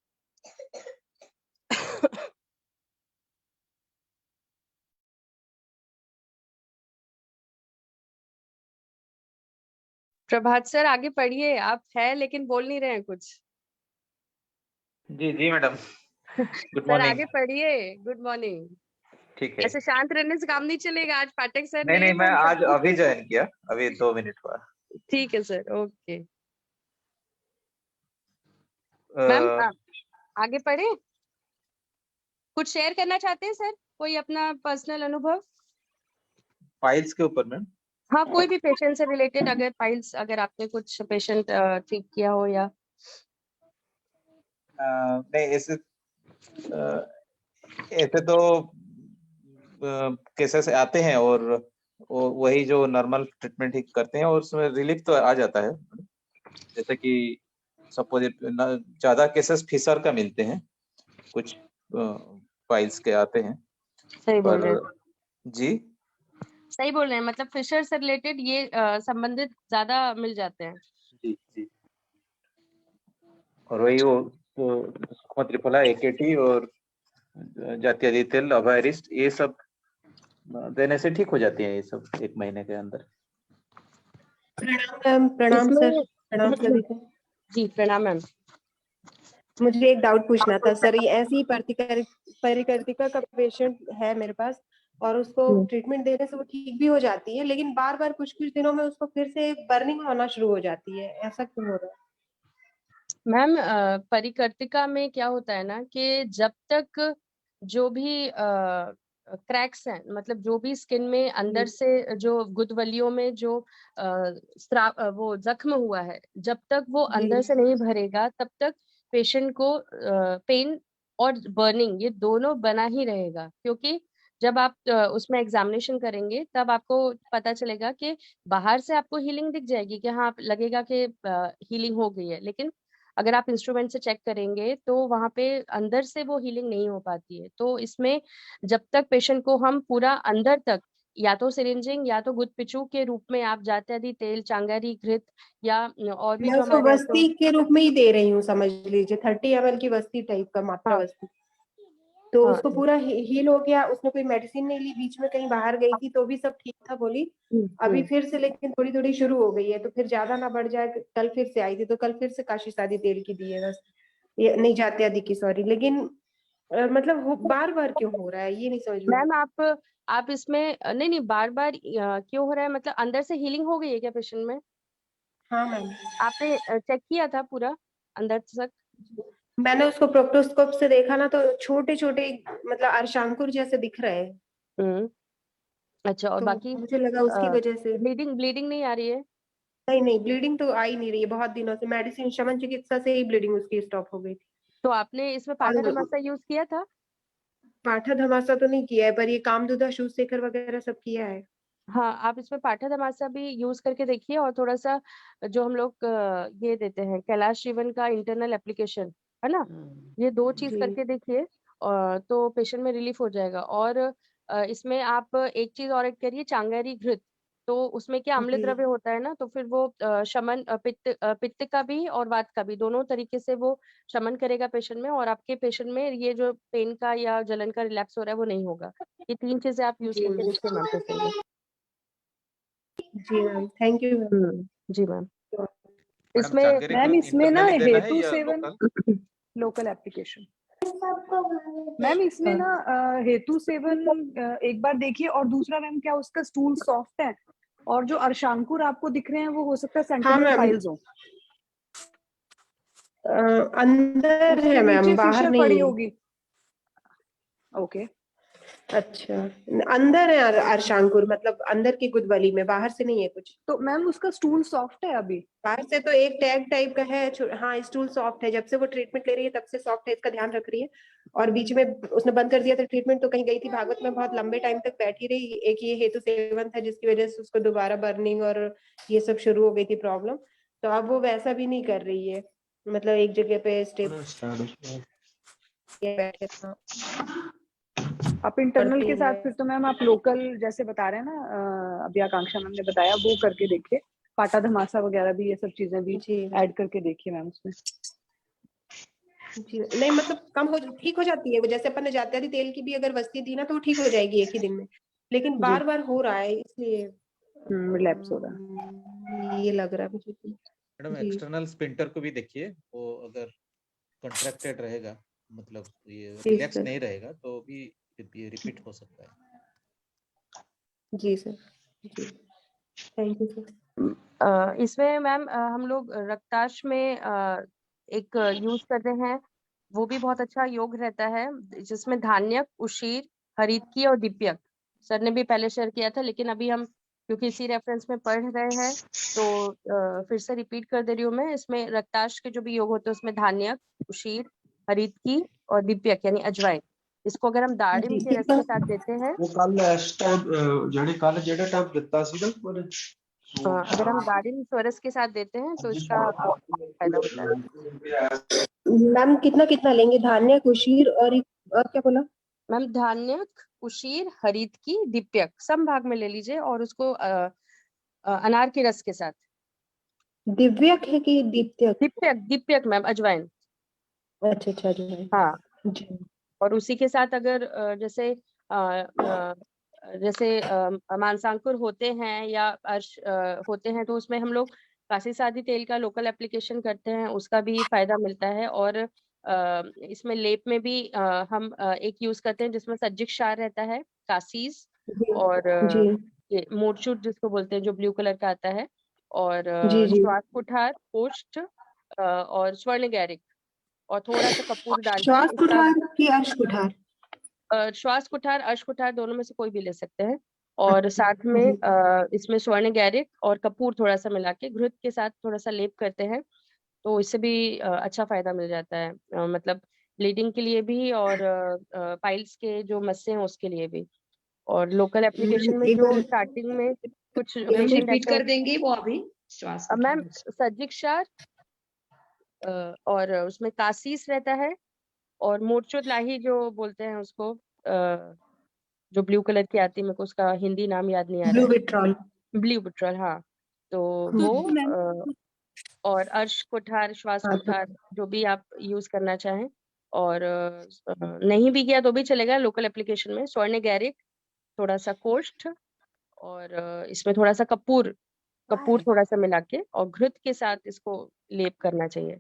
प्रभात सर आगे पढ़िए, आप है लेकिन बोल नहीं रहे हैं कुछ। जी जी मैडम, गुड सर मॉर्निंग। आगे पढ़िए, गुड मॉर्निंग। ठीक है। ऐसे शांत रहने से काम नहीं चलेगा, आज पाठक सर नहीं नहीं नहीं, है मैं मैम। आज अभी ज्वाइन किया, अभी 2 मिनट हुआ। ठीक है सर, ओके अ, मैम। आगे पढ़े, कुछ शेयर करना चाहते हैं सर, कोई अपना पर्सनल अनुभव? फाइल्स के ऊपर मैम। हाँ, कोई भी पेशेंट से रिलेटेड, अगर फाइल्स, अगर आपने कुछ पेशेंट ट्रीट किया हो या नहीं, ऐसे तो केसेस आते हैं और वही जो नॉर्मल ट्रीटमेंट ही करते हैं और उसमें रिलीफ तो आ जाता है। जैसे कि सपोज ज्यादा केसेस फिशर का मिलते हैं, कुछ फाइल्स के आते हैं, सही बोल रहे पर हैं, जी सही बोल रहे हैं, मतलब फिशर से रिलेटेड ये संबंधित ज्यादा मिल जाते हैं। जी जी। और वही वो सूक्ष्म त्रिफला, एकेटी और जातीय तेल, अभारिस्ट, ये सब देने से ठीक हो जाती है ये सब 1 महीने के अंदर। प्रणाम मैम। प्रणाम सर। इसमें प्रणाम सभी को। जी प्रणाम मैम। मुझे एक डाउट पूछना था सर। ये ऐसी परिकर्तिका का पेशेंट है मेरे पास और उसको ट्रीटमेंट देने से वो ठीक भी हो जाती है, लेकिन बार बार कुछ कुछ दिनों में उसको फिर से बर्निंग होना शुरू हो जाती है, ऐसा क्यों हो रहा है? मैम परिकर्तिका में क्या होता है ना कि जब तक जो भी क्रैक्स हैं, मतलब जो भी स्किन में अंदर से जो गुदवलियों में जो वो जख्म हुआ है, जब तक वो अंदर से नहीं भरेगा तब तक पेशेंट को पेन और बर्निंग ये दोनों बना ही रहेगा। क्योंकि जब आप उसमें एग्जामिनेशन करेंगे तब आपको पता चलेगा कि बाहर से आपको हीलिंग दिख जाएगी कि हाँ लगेगा कि हीलिंग हो गई है, लेकिन अगर आप इंस्ट्रूमेंट से चेक करेंगे तो वहां पे अंदर से वो हीलिंग नहीं हो पाती है। तो इसमें जब तक पेशेंट को हम पूरा अंदर तक या तो सिरिंजिंग या तो गुदपिचू के रूप में आप जात्यादि तेल, चांगारी, घृत या और भी मैं जो उसको हमारे वस्ती के रूप में ही दे रही हूँ, समझ लीजिए 30 ml की वस्ती टाइप का, मात्रा हाँ वस्ती। तो हाँ उसको पूरा हील हो गया, उसने कोई मेडिसिन नहीं ली, बीच में कहीं बाहर गई थी तो भी सब ठीक था बोली। अभी फिर से लेकिन थोड़ी थोड़ी शुरू हो गई है, तो फिर ज्यादा ना बढ़ जाए। कल फिर से आई थी तो कल फिर से काशी शादी तेल की दी है, बस ये नहीं जाती आदि की, सॉरी। लेकिन मतलब बार बार क्यों हो रहा है ये नहीं समझ में। मैम आप इसमें नहीं नहीं बार बार क्यों हो रहा है, मतलब अंदर से हीलिंग हो गई है क्या पेशेंट में? हाँ मैम। आपने चेक किया था पूरा अंदर तक? मैंने उसको प्रोक्टोस्कोप से देखा ना, तो छोटे छोटे मतलब अर्शांकुर जैसे दिख रहे हैं। हम्म। अच्छा, और तो बाकी मुझे लगा उसकी वजह से। ब्लीडिंग ब्लीडिंग नहीं आ रही है? नहीं नहीं, ब्लीडिंग तो आ ही नहीं रही है बहुत दिनों से। मेडिसिन शमन चिकित्सा से ही ब्लीडिंग उसकी स्टॉप हो गई थी। तो आपने इसमें पाठा और धमासा यूज किया था? पाठा धमासा तो नहीं किया है, पर ये कामदुदा शूज सेकर वगैरह सब किया है। हाँ, आप इसमें पाठा धमासा भी यूज करके देखिए, और थोड़ा सा जो हम लोग ये देते हैं कैलाश जीवन का इंटरनल एप्लीकेशन, है ना, ये 2 चीज जी करके देखिए, तो पेशेंट में रिलीफ हो जाएगा। और इसमें आप एक चीज और ऐड करिए, चांगेरी घृत। तो उसमें क्या अम्ल जी द्रव्य होता है ना, तो फिर वो शमन पित्त का भी और वात का भी दोनों तरीके से वो शमन करेगा पेशेंट में, और आपके पेशेंट में ये जो पेन का या जलन का रिलैक्स हो रहा है वो नहीं होगा। ये 3 चीजें आप यूज जी करके देखिए मैम पेशेंट में। जी मैम, थैंक यू मैम। जी मैम। मैडम इसमें चांगेरी मैम, ग्रुप इसमें ना इंटरनली देना है हेतु या seven local? Local application. Ma'am इसमें ना हेतु सेवन एक बार देखिए, और दूसरा मैम क्या उसका स्टूल सॉफ्ट है, और जो अर्शांकुर आपको दिख रहे हैं वो हो सकता है हाँ सेंटिनल मैम, फाइल्स हो, अंदर उसके है मैम, नीचे बाहर फिशर नहीं पड़ी है। होगी। ओके अच्छा, अंदर है अर्शांकुर, मतलब अंदर की गुदवली में, बाहर से नहीं है कुछ। तो मैम उसका स्टूल सॉफ्ट है अभी? बाहर से तो एक टैग टाइप का है, हाँ स्टूल सॉफ्ट है, जब से वो ट्रीटमेंट ले रही है तब से सॉफ्ट है, इसका ध्यान रख रही है। और बीच में उसने बंद कर दिया था ट्रीटमेंट, तो कहीं गई थी भागवत में, बहुत लंबे टाइम तक बैठी रही। एक ये हेतु सेवन था जिसकी वजह से उसको दोबारा बर्निंग और ये सब शुरू हो गई थी प्रॉब्लम। तो अब वो वैसा भी नहीं कर रही है, मतलब एक जगह पे स्टेबल बैठे था। आप इंटरनल के तीन साथ फिर तो मैम आप लोकल जैसे बता रहे हैं ना, अभी आकांक्षा मैम ने बताया वो करके देखिए, पाटा धमासा वगैरह भी, ये सब चीजें भी जी ऐड करके देखिए मैम उसमें। जी, नहीं मतलब कम हो, ठीक हो जाती है वो, जैसे अपन ने जात्यादि तेल की भी अगर वस्ती दी ना तो वो ठीक हो जाएगी एक ही दिन में, लेकिन जी बार बार हो रहा है इसलिए रिलैप्स हो रहा है। ये लग रहा है मुझे। मैडम जी एक्सटर्नल स्पिंटर को भी देखिए, वो अगर कॉन्ट्रैक्टेड रहेगा, मतलब ये जी रिलैक्स सर, नहीं रहेगा तो भी ये रिपीट हो सकता है। जी सर, जी थैंक यू सर। इसमें मैम हम लोग रक्ताश में एक यूज करते हैं, वो भी बहुत अच्छा योग रहता है, जिसमें धान्यक, उशीर, हरितकी और दीप्यक। सर ने भी पहले शेयर किया था, लेकिन अभी हम क्योंकि इसी रेफरेंस में पढ़ रहे हैं तो फिर से रिपीट कर दे रही हूँ मैं। इसमें रक्ताश के जो भी योग होते हैं उसमें धान्यक, उशीर, हरितकी और दीप्यक यानी अजवाइन, इसको अगर हम दाड़िम जी के रस के साथ देते हैं, वो कल इस टाइम ਜਿਹੜੇ ਟਾਈਮ ਦਿੱਤਾ ਸੀ ਨਾ ਪਰ अगर हम दाड़िम स्वरस के साथ देते हैं तो इसका बहुत फायदा होता है। मैम कितना कितना लेंगे, धान्य कुशीर और क्या बोला? मैम धान्यक, उशीर, हरितकी, दीप्यक सम भाग में ले लीजिए, और उसको अनार के रस के साथ। दिव्यक है कि दीप्यक? दीप्यक, दीप्यक मैम, अजवाइन। अच्छा अच्छा जी हाँ, जी और उसी के साथ अगर जैसे मांसांकुर होते हैं या अर्श होते हैं, तो उसमें हम लोग काशी सादी तेल का लोकल एप्लीकेशन करते हैं, उसका भी फायदा मिलता है। और इसमें लेप में भी हम एक यूज करते हैं जिसमें सज्जिक क्षार रहता है, कासीस, और जी ये मोरचूट जिसको बोलते हैं जो ब्लू कलर का आता है, और जी जी। श्वास कुठार, कोष्ठ और स्वर्ण गैरिक, और थोड़ा सा कपूर डाल के श्वास इसका कुठार की अर्श कुठार? श्वास कुठार, अश्व कुठार दोनों में से कोई भी ले सकते हैं, और साथ में इसमें स्वर्ण गैरिक और कपूर थोड़ा सा मिला के घृत के साथ थोड़ा सा लेप करते हैं, तो इससे भी अच्छा फायदा मिल जाता है, मतलब ब्लीडिंग के लिए भी और पाइल्स के जो मस्से हैं उसके लिए भी। और लोकल एप्लीकेशन में एक जो बार स्टार्टिंग में कुछ मैम पेशेंट रिपीट ऐसे कर देंगे वो अभी श्वास मैम कुठार। सज्जिक क्षार, और उसमें कासीस रहता है, और मोरचूट लाही जो बोलते हैं उसको, जो ब्लू कलर की आती है, मेरे को उसका हिंदी नाम याद नहीं आ रहा ब्लू है, विट्रॉल। ब्लू बुट्रल, हाँ। तो वो और अर्श कुठार, श्वास हाँ तो कुठार जो भी आप यूज करना चाहें, और नहीं भी किया तो भी चलेगा लोकल एप्लीकेशन में, स्वर्ण गैरिक, थोड़ा सा कोष्ठ, और इसमें थोड़ा सा कपूर थोड़ा सा मिला के और घृत के साथ इसको लेप करना चाहिए।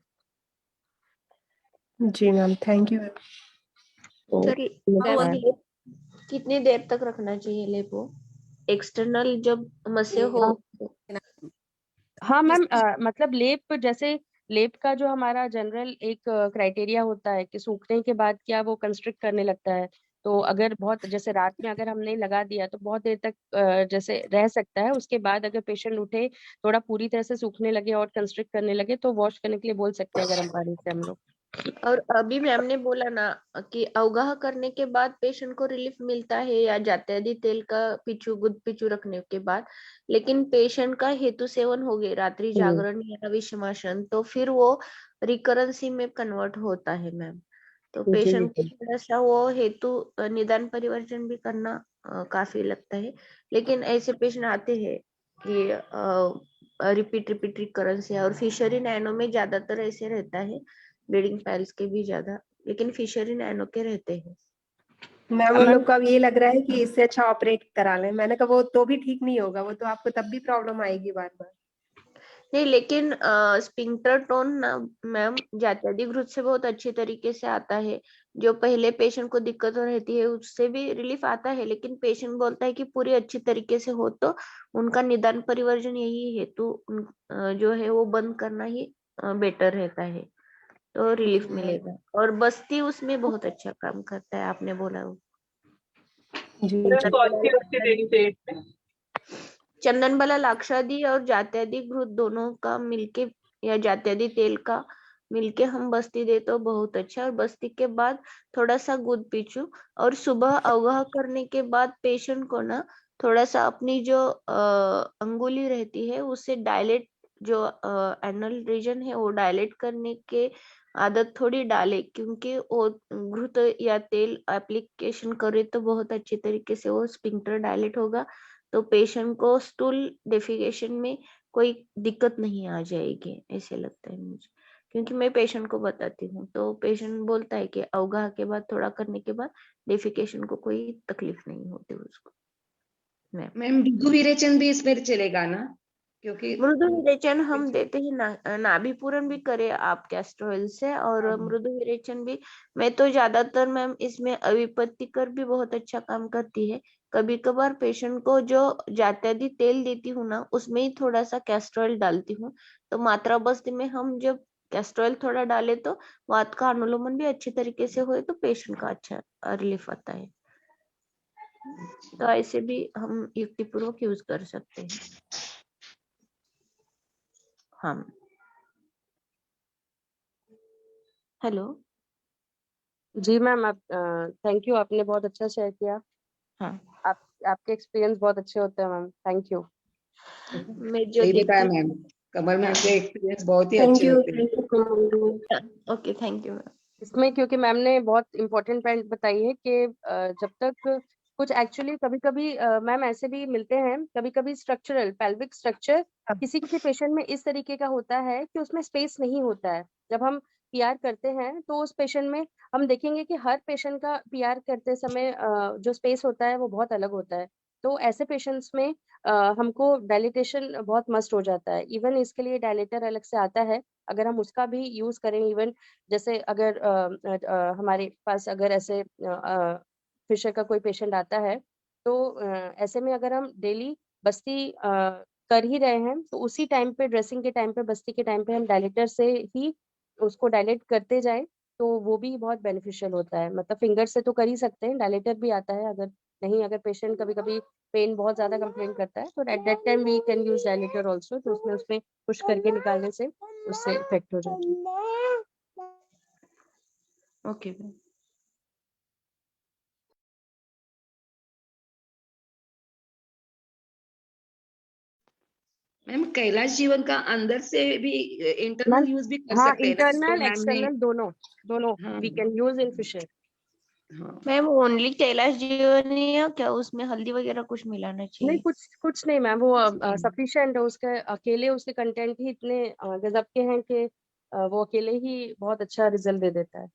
जी मैम, थैंक यू। तो सर ये मैम है। लेप कितनी देर तक रखना चाहिए लेप वो, एक्सटर्नल जब मसे हो? हाँ मैम, मतलब लेप, जैसे लेप का जो हमारा जनरल एक क्राइटेरिया होता है कि सूखने के बाद क्या वो कंस्ट्रिक्ट करने लगता है, तो अगर बहुत जैसे रात में अगर हमने लगा दिया तो बहुत देर तक जैसे रह सकता है, उसके बाद अगर पेशेंट उठे थोड़ा पूरी तरह से सूखने लगे और कंस्ट्रिक्ट करने लगे तो वॉश करने के लिए बोल सकते हैं गर्म पानी से हम लोग। और अभी मैम ने बोला ना कि अवगाह करने के बाद पेशेंट को रिलीफ मिलता है या जात्यादी तेल का पिचू गुद पिचू रखने के बाद, लेकिन पेशेंट का हेतु सेवन हो गए रात्रि जागरण या विषमासन, तो फिर वो रिकरेंसी में कन्वर्ट होता है मैम। तो पेशेंट को थोड़ा सा वो हेतु निदान परिवर्तन भी करना काफी लगता है। लेकिन ऐसे पेशेंट आते हैं कि रिपीट रिकरेंस है, और फिशरी नैनो में ज्यादातर ऐसे रहता है, ब्लीडिंग पाइल्स के भी ज्यादा, लेकिन फिशरी नैनो के रहते हैं। मैम उन लोग को अब ये लग रहा है कि इससे अच्छा ऑपरेट करा लें। मैंने कहा वो तो भी ठीक नहीं होगा, वो तो आपको तब भी प्रॉब्लम आएगी बार बार। नहीं, लेकिन स्पिंक्टर टोन ना मैम जात्यादी घृत से बहुत अच्छी तरीके से आता है। जो पहले पेशेंट को दिक्कत हो रहती है उससे भी रिलीफ आता है, लेकिन पेशेंट बोलता है कि पूरी अच्छी तरीके से हो तो उनका निदान परिवर्जन यही है, तो जो है वो बंद करना ही बेटर रहता है, तो रिलीफ मिलेगा। और बस्ती उसमें बहुत अच्छा काम करता है, आपने बोला वो। चंदन बला लाक्षादी और जात्यादी घृत दोनों का मिलके या जात्यादी तेल का मिलके हम बस्ती दे तो बहुत अच्छा। और बस्ती के बाद थोड़ा सा गुद पीछू, और सुबह अवगाह करने के बाद पेशेंट को ना थोड़ा सा अपनी जो अंगुली रहती है उससे डायलेट, जो एनल रीजन है वो डायलेट करने के आदत थोड़ी डाले, क्योंकि वो घृत या तेल एप्लीकेशन करे तो बहुत अच्छे तरीके से वो स्पिंक्टर डायलेट होगा, तो पेशेंट को स्टूल डेफिकेशन में कोई दिक्कत नहीं आ जाएगी, ऐसे लगता है मुझे। क्योंकि मैं पेशेंट को बताती हूँ तो पेशेंट बोलता है कि अवगाह के बाद थोड़ा करने के बाद डेफिकेशन को कोई तकलीफ नहीं होती उसको। मैम मृदु विरेचन भी इसमें चलेगा ना? क्योंकि मृदु विरेचन हम देते ही नाभि पूरण भी करे आप कैस्टर ऑयल से, और मृदु विरेचन भी। मैं तो ज्यादातर मैम इसमें अविपत्तिकर भी बहुत अच्छा काम करती है। कभी कभार पेशेंट को जो जात्यादी तेल देती हूँ ना उसमें ही थोड़ा सा कैस्टर ऑयल डालती हूँ, तो मात्रा बस्ती में हम जब कैस्टर ऑयल थोड़ा डाले तो वात का अनुलोमन भी अच्छे तरीके से हुए तो पेशेंट का अच्छा रिलीफ आता है। तो ऐसे भी हम युक्तिपूर्वक यूज कर सकते हैं। हाँ, हेलो जी मैम, आप थैंक यू, आपने बहुत अच्छा शेयर किया। हाँ, आपके एक्सपीरियंस बहुत अच्छे होते हैं मैम, थैंक यू। मैं जो सही बताया देखती मैम, कमल मैम के एक्सपीरियंस बहुत ही थैंक अच्छे यू, होते हैं। Thank you. Okay, thank you ma'am. इसमें क्योंकि मैम ने बहुत इंपॉर्टेंट पॉइंट बताई है कि जब तक कुछ एक्चुअली कभी कभी मैम ऐसे भी मिलते हैं, कभी कभी स्ट्रक्चरल पेल्विक स्ट्रक्चर किसी किसी पेशेंट में इस तरीके का होता है कि उसमें स्पेस नहीं होता है। जब हम पीआर करते हैं तो उस पेशेंट में हम देखेंगे कि हर पेशेंट का पीआर करते समय जो स्पेस होता है वो बहुत अलग होता है। तो ऐसे पेशेंट्स में हमको डायलिटेशन बहुत मस्ट हो जाता है। इवन इसके लिए डायलेटर अलग से आता है, अगर हम उसका भी यूज करें। इवन जैसे अगर हमारे पास अगर ऐसे फिशर का कोई पेशेंट आता है तो ऐसे में अगर हम डेली बस्ती कर ही रहे हैं तो उसी टाइम पे, ड्रेसिंग के टाइम पे, बस्ती के टाइम पे हम डायलेटर से ही उसको डायलेट करते जाए तो वो भी बहुत बेनिफिशियल होता है। मतलब फिंगर से तो कर ही सकते हैं, डायलेटर भी आता है। अगर नहीं, अगर पेशेंट कभी कभी पेन बहुत ज्यादा कंप्लेन करता है तो at that time we can use dilator also, तो उसमें पुश करके निकालने से उससे इफेक्ट हो जाता है। Okay ma'am. मैम कैलाश जीवन का अंदर से भी इंटरनल यूज भी कर हाँ, सकते हैं ना, जिसको इंटरनल मैम ने। एक्सटर्नल दोनों हाँ we can use in fissure. हाँ मैम ओनली कैलाश जीवनी है क्या? उसमें हल्दी वगैरह कुछ मिलाना नहीं, चाहिए? कुछ नहीं मैम, वो सफिशिएंट है। उसके अकेले उसके कंटेंट ही इतने गजब के हैं कि वो अकेले ही बहुत अच्छा रिजल्ट दे देता है।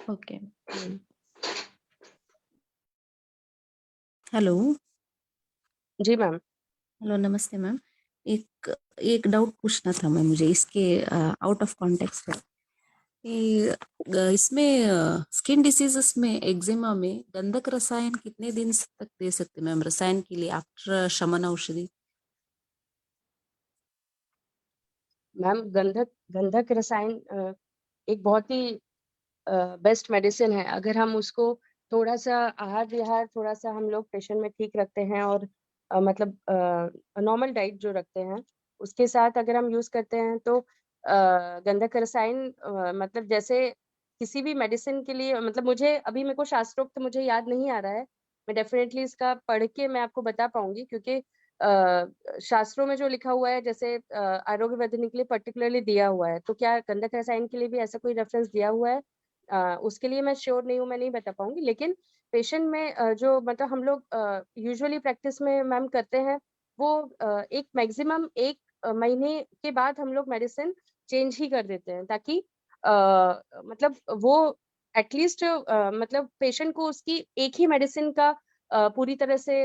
ओके। हेलो। जी मैम। हेलो, नमस्ते मैम। एक एक डाउट पूछना था मैं, मुझे इसके आउट ऑफ कॉन्टेक्स्ट है कि इसमें स्किन डिसीजेस में, एक्जिमा में गंधक रसायन कितने दिन तक दे सकते मैम, रसायन के लिए आफ्टर शमन औषधि? मैम गंधक रसायन एक बहुत ही बेस्ट मेडिसिन है। अगर हम उसको थोड़ा सा आहार विहार थोड़ा सा हम लोग पेशेंट में ठीक रखते हैं और मतलब नॉर्मल डाइट जो रखते हैं उसके साथ अगर हम यूज करते हैं तो गंधक रसायन मतलब जैसे किसी भी मेडिसिन के लिए, मतलब मुझे अभी मेरे को शास्त्रोक्त मुझे याद नहीं आ रहा है, मैं डेफिनेटली इसका पढ़ के मैं आपको बता पाऊंगी, क्योंकि शास्त्रों में जो लिखा हुआ है, जैसे आरोग्य वर्धन के लिए पर्टिकुलरली दिया हुआ है, तो क्या गंधक रसायन के लिए भी ऐसा कोई रेफरेंस दिया हुआ है? उसके लिए मैं श्योर नहीं हूँ, मैं नहीं बता पाऊंगी। लेकिन पेशेंट में जो मतलब हम लोग यूजुअली प्रैक्टिस में मैम करते हैं, वो एक मैक्सिमम 1 महीने के बाद हम लोग मेडिसिन चेंज ही कर देते हैं, ताकि मतलब वो एटलीस्ट मतलब पेशेंट को उसकी एक ही मेडिसिन का पूरी तरह से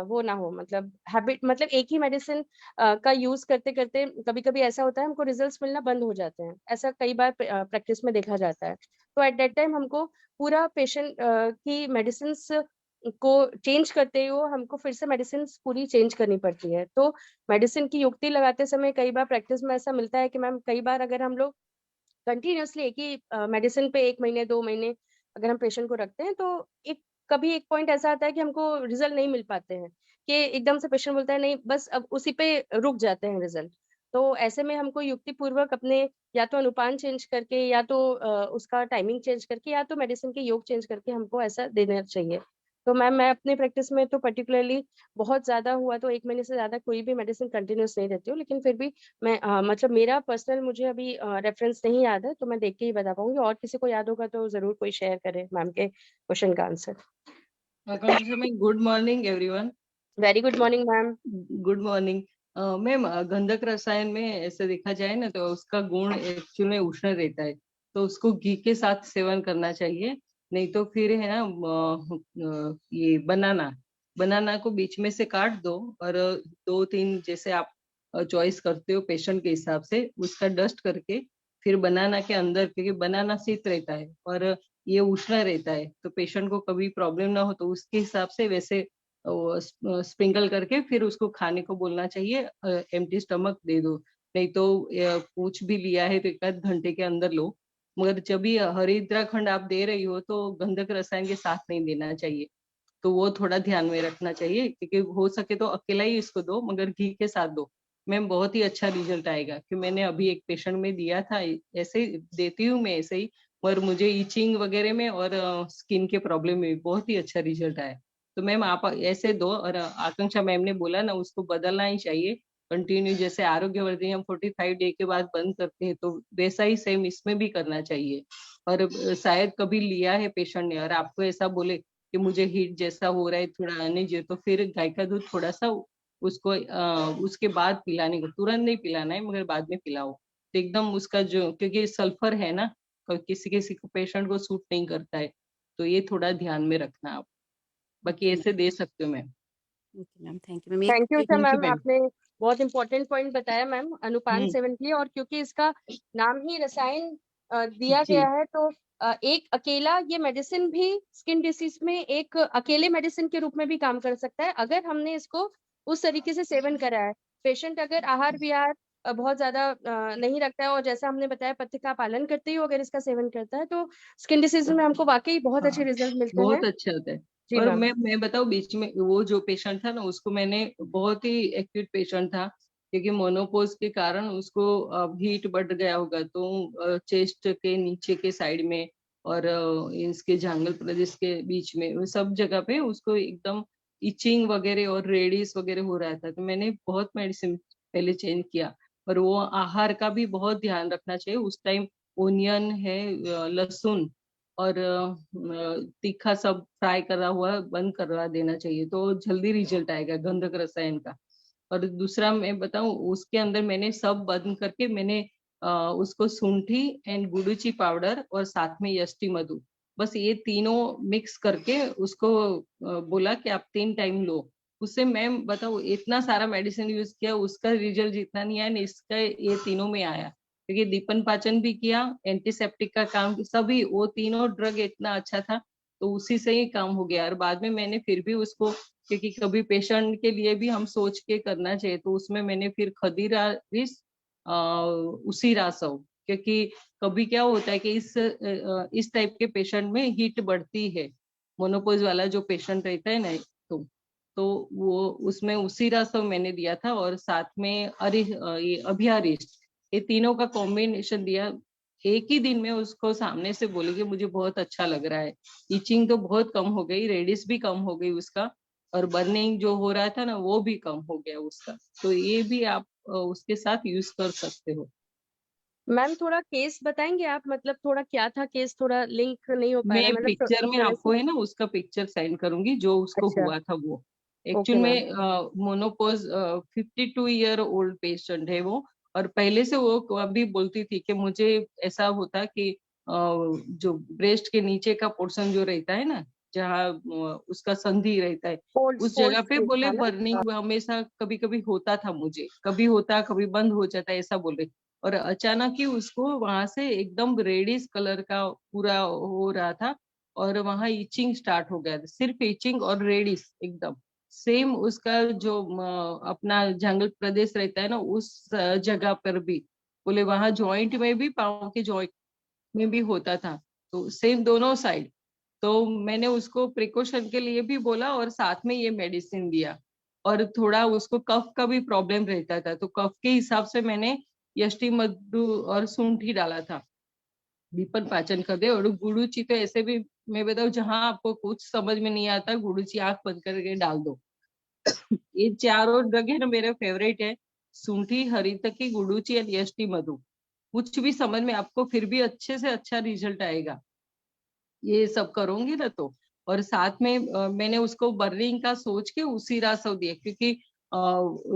वो ना हो, मतलब हैबिट, मतलब एक ही मेडिसिन का यूज करते करते कभी कभी ऐसा होता है हमको रिजल्ट्स मिलना बंद हो जाते हैं, ऐसा कई बार प्रैक्टिस में देखा जाता है। तो एट दैट टाइम हमको पूरा पेशेंट की मेडिसिन को चेंज करते हुए हमको फिर से मेडिसिन पूरी चेंज करनी पड़ती है। तो मेडिसिन की युक्ति लगाते समय कई बार प्रैक्टिस में ऐसा मिलता है कि मैम कई बार अगर हम लोग कंटिन्यूअसली एक ही मेडिसिन पे 1 महीने 2 महीने अगर हम पेशेंट को रखते हैं, तो कभी एक पॉइंट ऐसा आता है कि हमको रिजल्ट नहीं मिल पाते हैं, कि एकदम से पेशेंट बोलता है नहीं बस अब उसी पे रुक जाते हैं रिजल्ट। तो ऐसे में हमको युक्ति पूर्वक अपने या तो अनुपान चेंज करके, या तो उसका टाइमिंग चेंज करके, या तो मेडिसिन के योग चेंज करके हमको ऐसा देना चाहिए। तो मैम मैं अपने प्रैक्टिस में तो पर्टिकुलरली बहुत ज्यादा हुआ तो 1 महीने से ज्यादा कोई भी मेडिसिन कंटिन्यूस नहीं देती हूँ, लेकिन फिर भी मैं मतलब मेरा पर्सनल मुझे अभी रेफरेंस नहीं याद है, तो मैं देख के ही बता पाऊंगी, और किसी को याद होगा तो जरूर कोई शेयर करे मैम के क्वेश्चन का answer. Good morning everyone. Very good morning ma'am. Good morning ma'am. गंधक रसायन में ऐसे देखा जाए ना तो उसका गुण एक्चुअल में उष्ण रहता है, तो उसको घी के साथ सेवन करना चाहिए। नहीं तो फिर है ना ये बनाना को बीच में से काट दो, और 2-3 जैसे आप चॉइस करते हो पेशेंट के हिसाब से, उसका डस्ट करके फिर बनाना के अंदर, क्योंकि बनाना शीत रहता है और ये उष्ण रहता है, तो पेशेंट को कभी प्रॉब्लम ना हो तो उसके हिसाब से वैसे स्प्रिंकल करके फिर उसको खाने को बोलना चाहिए। एम्प्टी स्टमक दे दो, नहीं तो पूछ भी लिया है तो 1 घंटे के अंदर लो। मगर जब भी हरिद्राखंड आप दे रही हो तो गंधक रसायन के साथ नहीं देना चाहिए, तो वो थोड़ा ध्यान में रखना चाहिए, क्योंकि हो सके तो अकेला ही इसको दो, मगर घी के साथ दो। मैम बहुत ही अच्छा रिजल्ट आएगा, कि मैंने अभी एक पेशेंट में दिया था, ऐसे ही देती हूँ मैं ऐसे ही, पर मुझे ईचिंग वगैरह में और स्किन के प्रॉब्लम में बहुत ही अच्छा रिजल्ट आया। तो मैम आप ऐसे दो, और आकांक्षा मैम ने बोला ना उसको बदलना ही चाहिए कंटिन्यू, जैसे आरोग्यवर्धिनी हम 45 डे के बाद बंद करते हैं, तो वैसा ही सेम इसमें भी करना चाहिए। और शायद कभी लिया है पेशेंट ने और आपको ऐसा बोले कि मुझे हीट जैसा हो रहा है, थोड़ा आने जो, तो फिर गाय का दूध थोड़ा सा उसको उसके बाद पिलाने को, तुरंत नहीं पिलाना है मगर बाद में पिलाओ, तो एकदम उसका जो, क्योंकि सल्फर है ना, किसी किसी को पेशेंट को सूट नहीं करता है, तो ये थोड़ा ध्यान में रखना आप। बाकी ऐसे दे सकते हो ma'am. Ma'am thank you ma'am. Thank you sir ma'am, आपने बहुत इंपॉर्टेंट पॉइंट बताया मैम अनुपान सेवन के लिए, और क्योंकि इसका नाम ही रसायन दिया गया है, तो एक अकेला ये मेडिसिन भी स्किन डिसीज में एक अकेले मेडिसिन के रूप में भी काम कर सकता है, अगर हमने इसको उस तरीके से सेवन करा है। पेशेंट अगर आहार विहार बहुत ज्यादा नहीं रखता है, और जैसा हमने बताया पथ्य का पालन करते ही अगर इसका सेवन करता है, तो स्किन डिसीज में हमको वाकई बहुत अच्छे रिजल्ट मिलते हैं। बहुत अच्छा होता है। और मैं बताऊं, बीच में वो जो पेशेंट था ना, उसको मैंने, बहुत ही एक्यूट पेशेंट था, क्योंकि मोनोपोज के कारण उसको हीट बढ़ गया होगा, तो चेस्ट के नीचे के साइड में और इसके जांघल प्रदेश के बीच में सब जगह पे उसको एकदम इचिंग वगैरह और रेडिस वगैरह हो रहा था, तो मैंने बहुत मेडिसिन पहले चेंज किया। और वो आहार का भी बहुत ध्यान रखना चाहिए उस टाइम, ओनियन है, लहसुन और तीखा सब फ्राई करा हुआ बंद करवा देना चाहिए, तो जल्दी रिजल्ट आएगा गंधक रसायन का। और दूसरा मैं बताऊं, उसके अंदर मैंने सब बंद करके मैंने उसको शुंठी एंड गुडुची पाउडर और साथ में यष्टि मधु, बस ये तीनों मिक्स करके उसको बोला कि आप 3 टाइम लो। उससे मैं बताऊं इतना सारा मेडिसिन यूज किया, उसका रिजल्ट जितना नहीं आया, इसका ये तीनों में आया, क्योंकि दीपन पाचन भी किया, एंटीसेप्टिक का काम, सभी वो तीनों ड्रग इतना अच्छा था, तो उसी से ही काम हो गया। और बाद में मैंने फिर भी उसको, क्योंकि कभी पेशेंट के लिए भी हम सोच के करना चाहिए, तो उसमें मैंने फिर खदीरा रिस उसी रासव, क्योंकि कभी क्या होता है कि इस टाइप के पेशेंट में हीट बढ़ती है, मोनोपोज वाला जो पेशेंट रहता है ना, तो वो उसमें उसी रासव मैंने दिया था, और साथ में ये अभियारिस्ट, ये तीनों का कॉम्बिनेशन दिया। एक ही दिन में उसको सामने से बोली कि मुझे बहुत अच्छा लग रहा है, इचिंग तो बहुत कम हो गई, रेडिस भी कम हो गई उसका, और बर्निंग जो हो रहा था ना वो भी कम हो गया उसका। तो ये भी आप उसके साथ यूज कर सकते हो। मैम थोड़ा केस बताएंगे आप, मतलब थोड़ा क्या था केस, थोड़ा लिंक नहीं हो पा रहा मैं है, मतलब पिक्चर में थोड़े आपको से। है ना उसका पिक्चर सेंड करूंगी जो उसको अच्छा, हुआ था वो। Okay actual ma'am. में मोनोपोज 52-ईयर ओल्ड पेशेंट है वो, और पहले से वो अभी बोलती थी कि मुझे ऐसा होता कि जो ब्रेस्ट के नीचे का पोर्शन जो रहता है ना, जहाँ उसका संधि रहता है, उस जगह पे बोले है ना? बर्निंग हमेशा कभी कभी होता था, मुझे कभी होता कभी बंद हो जाता ऐसा बोले। और अचानक ही उसको वहां से एकदम रेडिश कलर का पूरा हो रहा था, और वहां इचिंग स्टार्ट हो गया था, सिर्फ इचिंग और रेडिश एकदम सेम उसका जो अपना जंगल प्रदेश रहता है ना उस जगह पर भी, बोले वहां जॉइंट में भी, पाँव के जॉइंट में भी होता था, तो सेम दोनों साइड। तो मैंने उसको प्रिकॉशन के लिए भी बोला और साथ में ये मेडिसिन दिया। और थोड़ा उसको कफ का भी प्रॉब्लम रहता था, तो कफ के हिसाब से मैंने यष्टि मधु और सूंठी डाला था, विपन पाचन कर दे। और गुड़ूची तो ऐसे भी मैं बताऊं, जहां आपको कुछ समझ में नहीं आता गुड़ूची आंख बंद करके डाल दो। ये चारों ड्रग है ना मेरे फेवरेट है, सूंठी, हरितकी, गुड़ूची और यष्टि मधु। कुछ भी समझ में आपको फिर भी अच्छे से अच्छा रिजल्ट आएगा ये सब करूंगी ना तो। और साथ में मैंने उसको बर्निंग का सोच के उसी रासव दिया, क्योंकि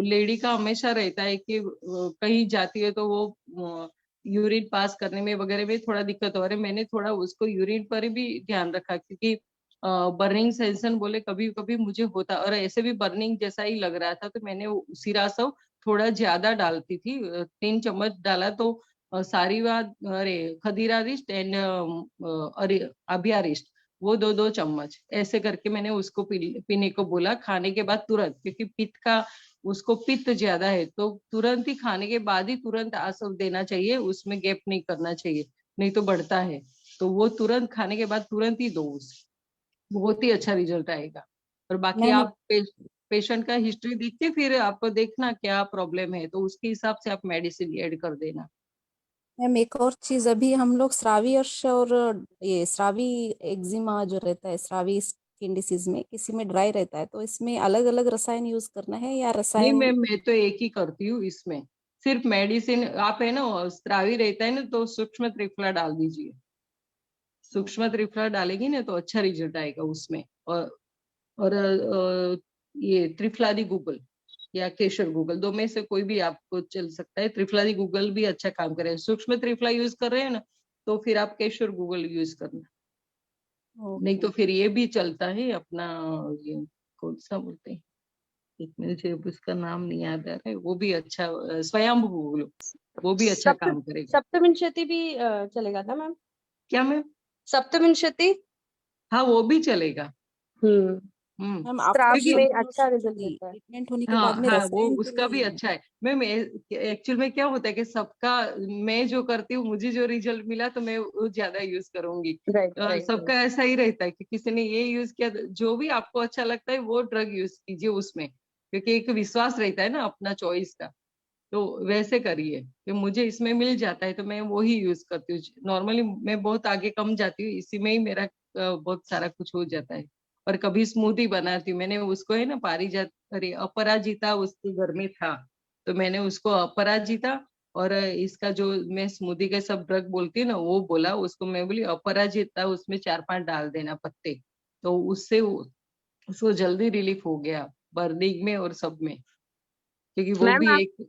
लेडी का हमेशा रहता है कि कहीं जाती है तो वो यूरिन पास करने में वगैरह में थोड़ा दिक्कत हो रही है। मैंने थोड़ा उसको यूरिन पर भी ध्यान रखा, क्योंकि बर्निंग सेंसन बोले कभी कभी मुझे होता, और ऐसे भी बर्निंग जैसा ही लग रहा था, तो मैंने उसी रासव थोड़ा ज्यादा डालती थी, 3 चम्मच डाला तो सारीवाद, अरे खदीरारिष्ट एंड अरे अभियारिष्ट, वो 2-2 चम्मच ऐसे करके मैंने उसको पीने को बोला खाने के बाद तुरंत, क्योंकि पित्त का उसको पित्त ज्यादा है, तो तुरंत ही खाने के बाद ही तुरंत आसव देना चाहिए, उसमें गैप नहीं करना चाहिए, नहीं तो बढ़ता है। तो वो तुरंत खाने के बाद तुरंत ही दो, बहुत ही अच्छा रिजल्ट आएगा। और बाकी मैम आप पेशेंट का हिस्ट्री देख के फिर आपको देखना क्या प्रॉब्लम है, तो उसके हिसाब से आप मेडिसिन ऐड कर देना। मैम एक और चीज, अभी हम लोग स्रावी अर्श और ये स्रावी एक्जिमा जो रहता है, स्रावी स्किन डिसीज में किसी में ड्राई रहता है, तो इसमें अलग अलग रसायन यूज करना है या नहीं रसायन? मैं तो एक ही करती हूँ इसमें, सिर्फ मेडिसिन। आप है ना स्रावी रहता है ना तो सूक्ष्म त्रिफला डाल दीजिए, सूक्ष्म त्रिफला डालेगी ना तो अच्छा रिजल्ट आएगा उसमें। और ये त्रिफलादी गूगल या केशर गूगल, दो में से कोई भी आपको चल सकता है। त्रिफलादी गूगल भी अच्छा काम करे, सूक्ष्म त्रिफला यूज कर रहे हैं ना तो फिर आप केशर गूगल यूज करना, नहीं तो फिर ये भी चलता है अपना, ये कौन सा बोलते हैं, एक मुझे उसका नाम नहीं याद आ रहा है, वो भी अच्छा, स्वयंभू गूगल, वो भी अच्छा काम करेगा। सप्तविंशति भी चलेगा ना मैम? क्या मैम? सप्तविंशति? हाँ वो भी चलेगा। मैम स्राव आफ्टर में अच्छा रिजल्ट रहता है। ट्रीटमेंट होने के बाद हाँ में हाँ वो रसायन के उसका भी लिए अच्छा है मैम। एक्चुअल में क्या होता है कि सबका, मैं जो करती हूँ मुझे जो रिजल्ट मिला तो मैं वो ज्यादा यूज करूंगी। Right right. सबका ऐसा ही रहता है कि किसी ने ये यूज किया, जो भी आपको अच्छा लगता है वो ड्रग यूज कीजिए उसमें, क्योंकि एक विश्वास रहता है ना अपना चॉइस का, तो वैसे करिए कि मुझे इसमें मिल जाता है तो मैं वो ही यूज करती हूँ। नॉर्मली मैं बहुत आगे कम जाती हूँ, इसी में ही मेरा बहुत सारा कुछ हो जाता है। और कभी स्मूदी बनाती हूँ, मैंने उसको है ना पारिजात, अरे अपराजिता उसके घर में था, तो मैंने उसको अपराजिता और इसका जो मैं स्मूदी के सब ड्रग बोलती हूँ ना वो बोला उसको, मैं बोली अपराजिता उसमें 4-5 डाल देना पत्ते, तो उससे उसको जल्दी रिलीफ हो गया बर्निंग में और सब में, क्योंकि वो मैम भी आप एक।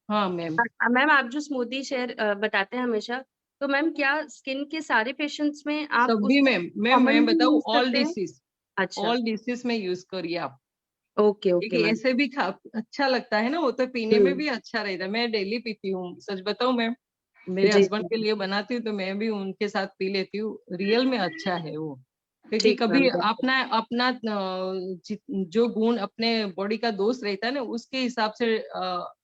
हाँ मैम। मैम आप जो स्मूदी शेयर बताते हैं हमेशा, तो मैम क्या स्किन के सारे पेशेंट्स में आप सब उस भी मैम मैं कॉमनली बताऊँ यूज ऑल करते हैं? डिसीज, अच्छा, ऑल डिसीज में यूज करिए आप, ओके ओके क्योंकि मैम। ऐसे भी अच्छा लगता है ना, वो तो पीने में भी अच्छा रहता है। मैं डेली पीती हूँ, सच बताऊँ मैम, मेरे जी हस्बैंड के लिए बनाती हूँ तो मैं भी उनके साथ पी लेती हूँ, रियल में अच्छा है वो। क्योंकि ठीक कभी मैम। अपना अपना जो गुण अपने बॉडी का दोष रहता है ना उसके हिसाब से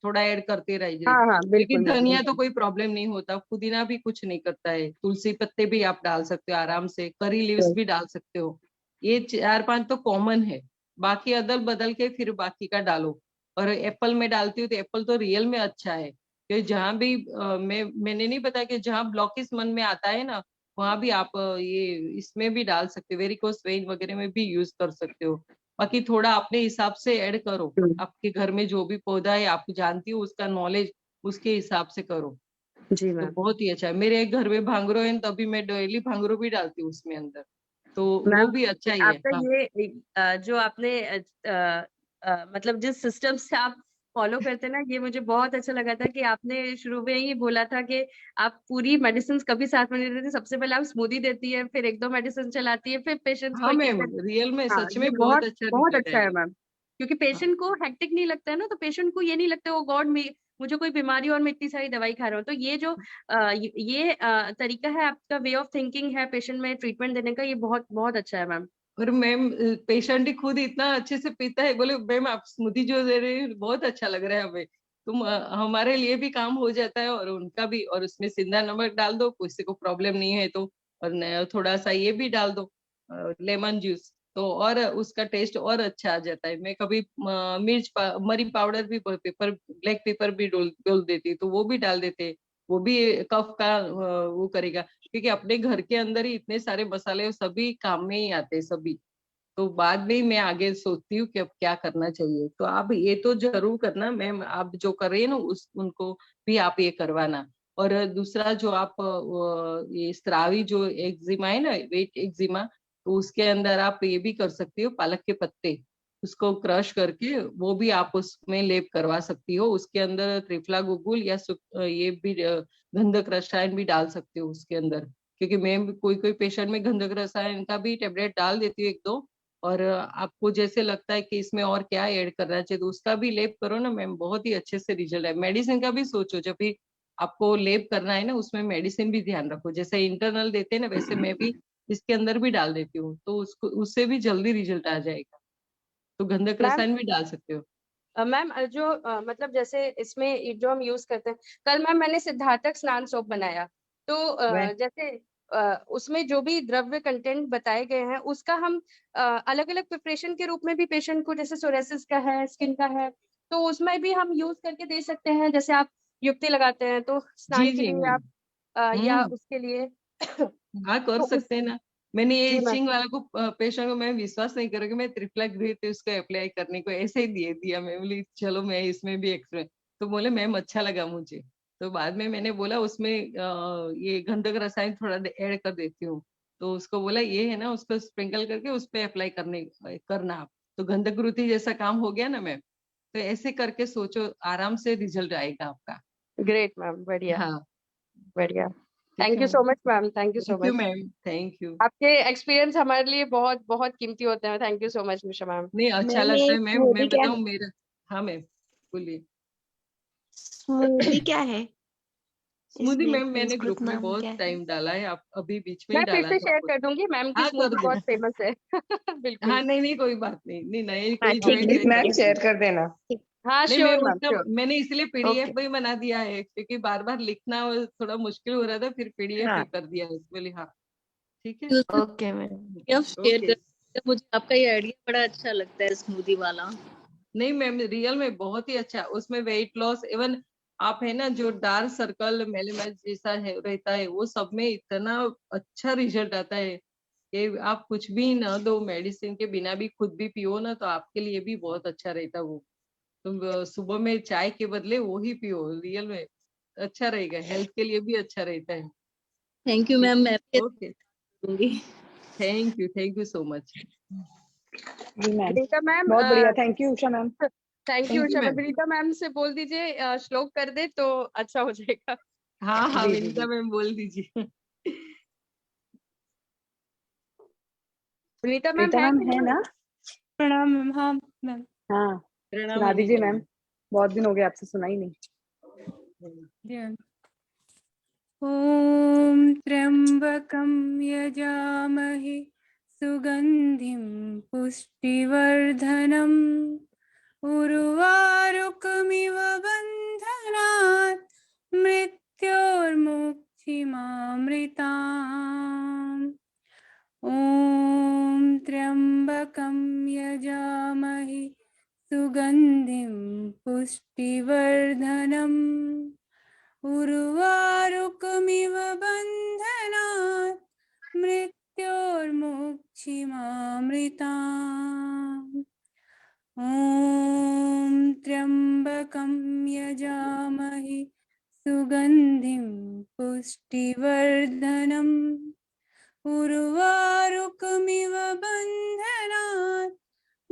थोड़ा ऐड करते रहिए। हाँ हाँ क्योंकि बिल्कुल मैम धनिया तो बिल्कुल। कोई प्रॉब्लम नहीं होता, पुदीना भी कुछ नहीं करता है, तुलसी पत्ते भी आप डाल सकते हो आराम से, करी लीव्स भी डाल सकते हो, ये 4-5 तो कॉमन है, बाकी अदल बदल के फिर बाकी का डालो। और एप्पल में डालती हूँ तो एप्पल तो रियल में अच्छा है, कि जहाँ भी मैंने नहीं पता कि जहाँ ब्लॉकेज मन में आता है ना, वहां भी आप ये इसमें भी डाल सकते हो, वेरिकोस वेन वगैरह में भी यूज कर सकते हो। बाकी थोड़ा अपने हिसाब से ऐड करो, आपके घर में जो भी पौधा है आप जानती हो, उसका नॉलेज उसके हिसाब से करो। जी तो मैम। बहुत ही अच्छा है। मेरे एक घर में भांगरो है, तभी मैं डेली भांगरो भी डालती हूँ उसमें अंदर, तो वो मैम भी अच्छा ही है। आपका हाँ। ये जो आपने मतलब जिस सिस्टम से आप फॉलो करते हैं ना, ये मुझे बहुत अच्छा लगा था कि आपने शुरू में ही बोला था कि आप पूरी मेडिसिन कभी साथ में नहीं देती, सबसे पहले आप स्मूदी देती है, फिर एक दो मेडिसिन चलाती है, फिर पेशेंट्स को हाँ एक एक मैम, करके। रियल में हाँ, सच ये में बहुत बहुत अच्छा बहुत रिजल्ट अच्छा है आएगा। मैम, क्योंकि हाँ। पेशेंट को हेक्टिक नहीं लगता है ना, तो पेशेंट को ये नहीं लगता ओ गॉड मुझे कोई बीमारी और मैं इतनी सारी दवाई खा रहा हूँ। तो ये जो तरीका है, आपका वे ऑफ थिंकिंग है पेशेंट में ट्रीटमेंट देने का, ये बहुत बहुत अच्छा है मैम। और मैम पेशेंट ही खुद इतना अच्छे से पीता है, बोले मैम आप स्मूदी जो दे रहे हैं बहुत अच्छा लग रहा है हमें, तुम हमारे लिए भी काम हो जाता है और उनका भी। और उसमें सिंधा नमक डाल दो, किसी को प्रॉब्लम नहीं है तो, और थोड़ा सा ये भी डाल दो लेमन जूस, तो और उसका टेस्ट और अच्छा आ जाता है। मैं कभी मरी पाउडर भी, पेपर ब्लैक पेपर भी डोल देती, तो वो भी डाल देते, वो भी कफ का वो करेगा, क्योंकि अपने घर के अंदर ही इतने सारे मसाले सभी काम में ही आते हैं सभी। तो बाद में ही मैं आगे सोचती हूँ कि अब क्या करना चाहिए। तो आप ये तो जरूर करना मैम, आप जो कर रही है ना उस उनको भी आप ये करवाना। और दूसरा जो आप ये स्रावी जो एक्जिमा है ना, वेट एक्जिमा, तो उसके अंदर आप ये भी कर सकती हो, पालक के पत्ते उसको क्रश करके वो भी आप उसमें लेप करवा सकती हो। उसके अंदर त्रिफला गुगुल या ये भी गंधक रसायन भी डाल सकते हो उसके अंदर, क्योंकि मैं भी कोई कोई पेशेंट में गंधक रसायन का भी टेबलेट डाल देती हूँ एक दो। और आपको जैसे लगता है कि इसमें और क्या ऐड करना चाहिए तो उसका भी लेप करो ना मैम, बहुत ही अच्छे से रिजल्ट है। मेडिसिन का भी सोचो, जब भी आपको लेप करना है ना उसमें मेडिसिन भी ध्यान रखो, जैसे इंटरनल देते हैं ना वैसे मैं भी इसके अंदर भी डाल देती हूँ, तो उसको उससे भी जल्दी रिजल्ट आ जाएगा। तो गंधक मैम रसायन भी डाल सकते हो। मैम जो मतलब जैसे इसमें ये जो हम यूज करते हैं, कल मैम मैंने सिद्धार्थक स्नान सोप बनाया, तो वह जैसे उसमें जो भी द्रव्य कंटेंट बताए गए हैं उसका हम अलग अलग प्रिपरेशन के रूप में भी पेशेंट को, जैसे सोरेसिस का है, स्किन का है, तो उसमें भी हम यूज करके दे सकते हैं। जैसे आप युक्ति लगाते हैं तो जी स्नान के जी लिए मैम। आप या उसके लिए हाँ कर तो उस सकते हैं ना। मैंने ये जी मैम। इचिंग वाला को पेशेंट को, मैं विश्वास नहीं करूंगी, मैं त्रिफला गृहित उसको अप्लाई करने को ऐसे ही दिए दिया, मैं बोली चलो मैं इसमें भी एक्सपेरिमेंट, तो बोले मैम अच्छा लगा मुझे। तो बाद में मैंने बोला उसमें ये गंधक रसायन थोड़ा ऐड कर देती हूँ, तो उसको बोला ये है ना, उसको स्प्रिंकल करके उस पे अप्लाई करना आप, तो गंधक गुरुति जैसा काम हो गया ना मैम। तो ऐसे करके सोचो, आराम से रिजल्ट आएगा आपका। ग्रेट मैम, बढ़िया हाँ बढ़िया। ठीक थैंक है you ma'am. So much ma'am, thank you so thank you much. Ma'am, thank you. आपके एक्सपीरियंस हमारे लिए बहुत बहुत कीमती होते हैं। Thank you so much Nisha ma'am. नहीं अच्छा मैम लगता ये है मैम, स्मूदी मैं क्या बताऊं मेरा। हाँ मैम बोलिए। स्मूदी क्या है? स्मूदी इसमें मैम मैंने संस्कृत ग्रुप में नाम बहुत क्या है? टाइम डाला है, आप अभी बीच में ही मैं फिर डाला से था शेयर कुछ। कर दूंगी, मैम की हाँ कर स्मूदी बहुत देना। फेमस है। बिल्कुल। हाँ नहीं नहीं कोई बात नहीं, नहीं नए हाँ कोई ठीक ज्वाइन है, करे मैम कर शेयर देना। कर देना। ठीक। हाँ नहीं श्योर मैम मैम उसका श्योर। मैंने इसलिए पीडीएफ ओके। भी बना दिया है, क्योंकि बार बार लिखना थोड़ा मुश्किल हो रहा था, फिर पीडीएफ ही हाँ कर दिया है बोले। हाँ ठीक है। Okay ma'am. आप शेयर ओके। कर, मुझे आपका ये आइडिया बड़ा अच्छा लगता है स्मूदी वाला। नहीं मैम रियल में बहुत ही अच्छा, उसमें वेट लॉस इवन आप है ना, जो डार्क सर्कल मेलेमाइट जैसा है रहता है वो सब में इतना अच्छा रिजल्ट आता है कि आप कुछ भी ना दो, मेडिसिन के बिना भी खुद भी पियो ना, तो आपके लिए भी बहुत अच्छा रहता वो। तुम सुबह में चाय के बदले वो ही पियो, रियल में अच्छा रहेगा, हेल्थ के लिए भी अच्छा रहता है। थैंक यू मैम, मैं भी ओके दूंगी। Thank you so much. जी मैम, विनीता मैम, बहुत बढ़िया, thank you Usha ma'am. Thank you thank you Usha ma'am. Ma'am. Vinita ma'am से बोल दीजिए श्लोक कर दे तो अच्छा हो जाएगा। हाँ हाँ जी जी विनीता जी। मैम बोल दीजिए। विनीता मैम रीता है मैम कि है नहीं? ना? प्रणाम मैम। हाँ मैम। हाँ प्रणाम सुना दीजिए विनीता मैम, बहुत दिन हो गए आपसे सुना ही नहीं। मैम। जी मैम। ॐ त्र्यम्बकं यजामहे सुगन्धिं पुष्टिवर्धनम् उर्वारुकमिव बन्धनात् मृत्योर्मुक्षिमामृताम्। ॐ त्र्यम्बकं यजामहे सुगन्धिं पुष्टिवर्धनम् उर्वारुकमिव बन्धनात् मृत्योर्मुक्षिमामृताम् ॐ त्र्यम्बकं यजामहे सुगन्धिं पुष्टिवर्धनम् उर्वारुकमिव बन्धनात्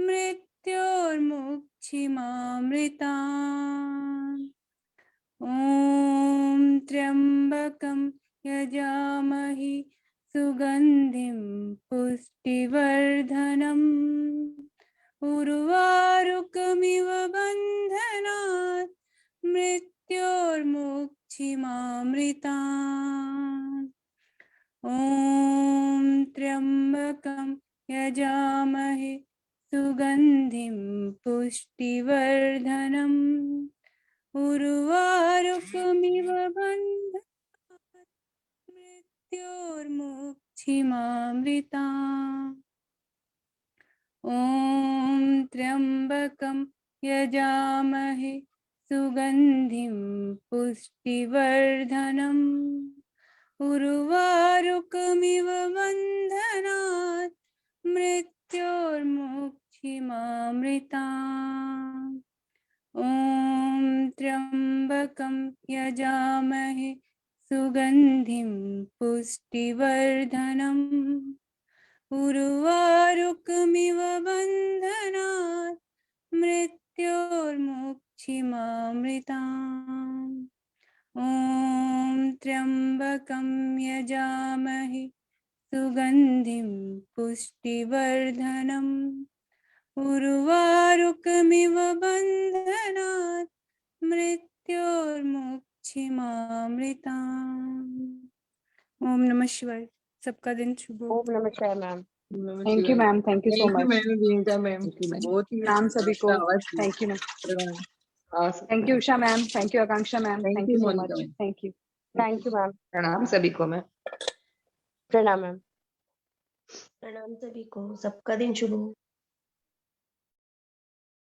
मृत्योर्मुक्षिमामृताम् ॐ त्र्यम्बकं यजामहे सुगन्धिं पुष्टिवर्धनम् उर्वारुकमिव बन्धनात् मृत्योर्मुक्षिमामृताम् ॐ त्र्यम्बकं यजामहे सुगन्धिं पुष्टिवर्धनम् उर्वारुकमिव बन्धनात् मृत्योर्मुक्षिमामृताम् ॐ त्र्यम्बकं यजामहे सुगन्धिं पुष्टिवर्धनम् उर्वारुकमिव बन्धनात् मृत्योर्मुक्षिमामृताम् ॐ त्र्यम्बकं यजामहे सुगन्धिं पुष्टिवर्धनम् उर्वारुकमिव बन्धनात् मृत्योर्मुक्षिमामृताम् ॐ त्र्यम्बकं यजामहे सुगन्धिं पुष्टिवर्धनम् उर्वारुकमिव बन्धनात् मृत्योर्मुक्षिमामृताम्। ओम नमः शिवाय। सबका दिन शुभ हो। ओम नमः शिवाय ma'am. Thank you ma'am, thank you so thank you much. Ma'am Vinita ma'am, बहुत ही प्रणाम सभी को। आवाज थी। Thank you ma'am. प्रणाम। Thank you Usha ma'am, thank you Akanksha ma'am, thank thank you you so Monica much. Ma'am. Thank you. Thank you ma'am. प्रणाम सभी को मैम। प्रणाम मैम। प्रणाम सभी को, सबका दिन शुभ हो।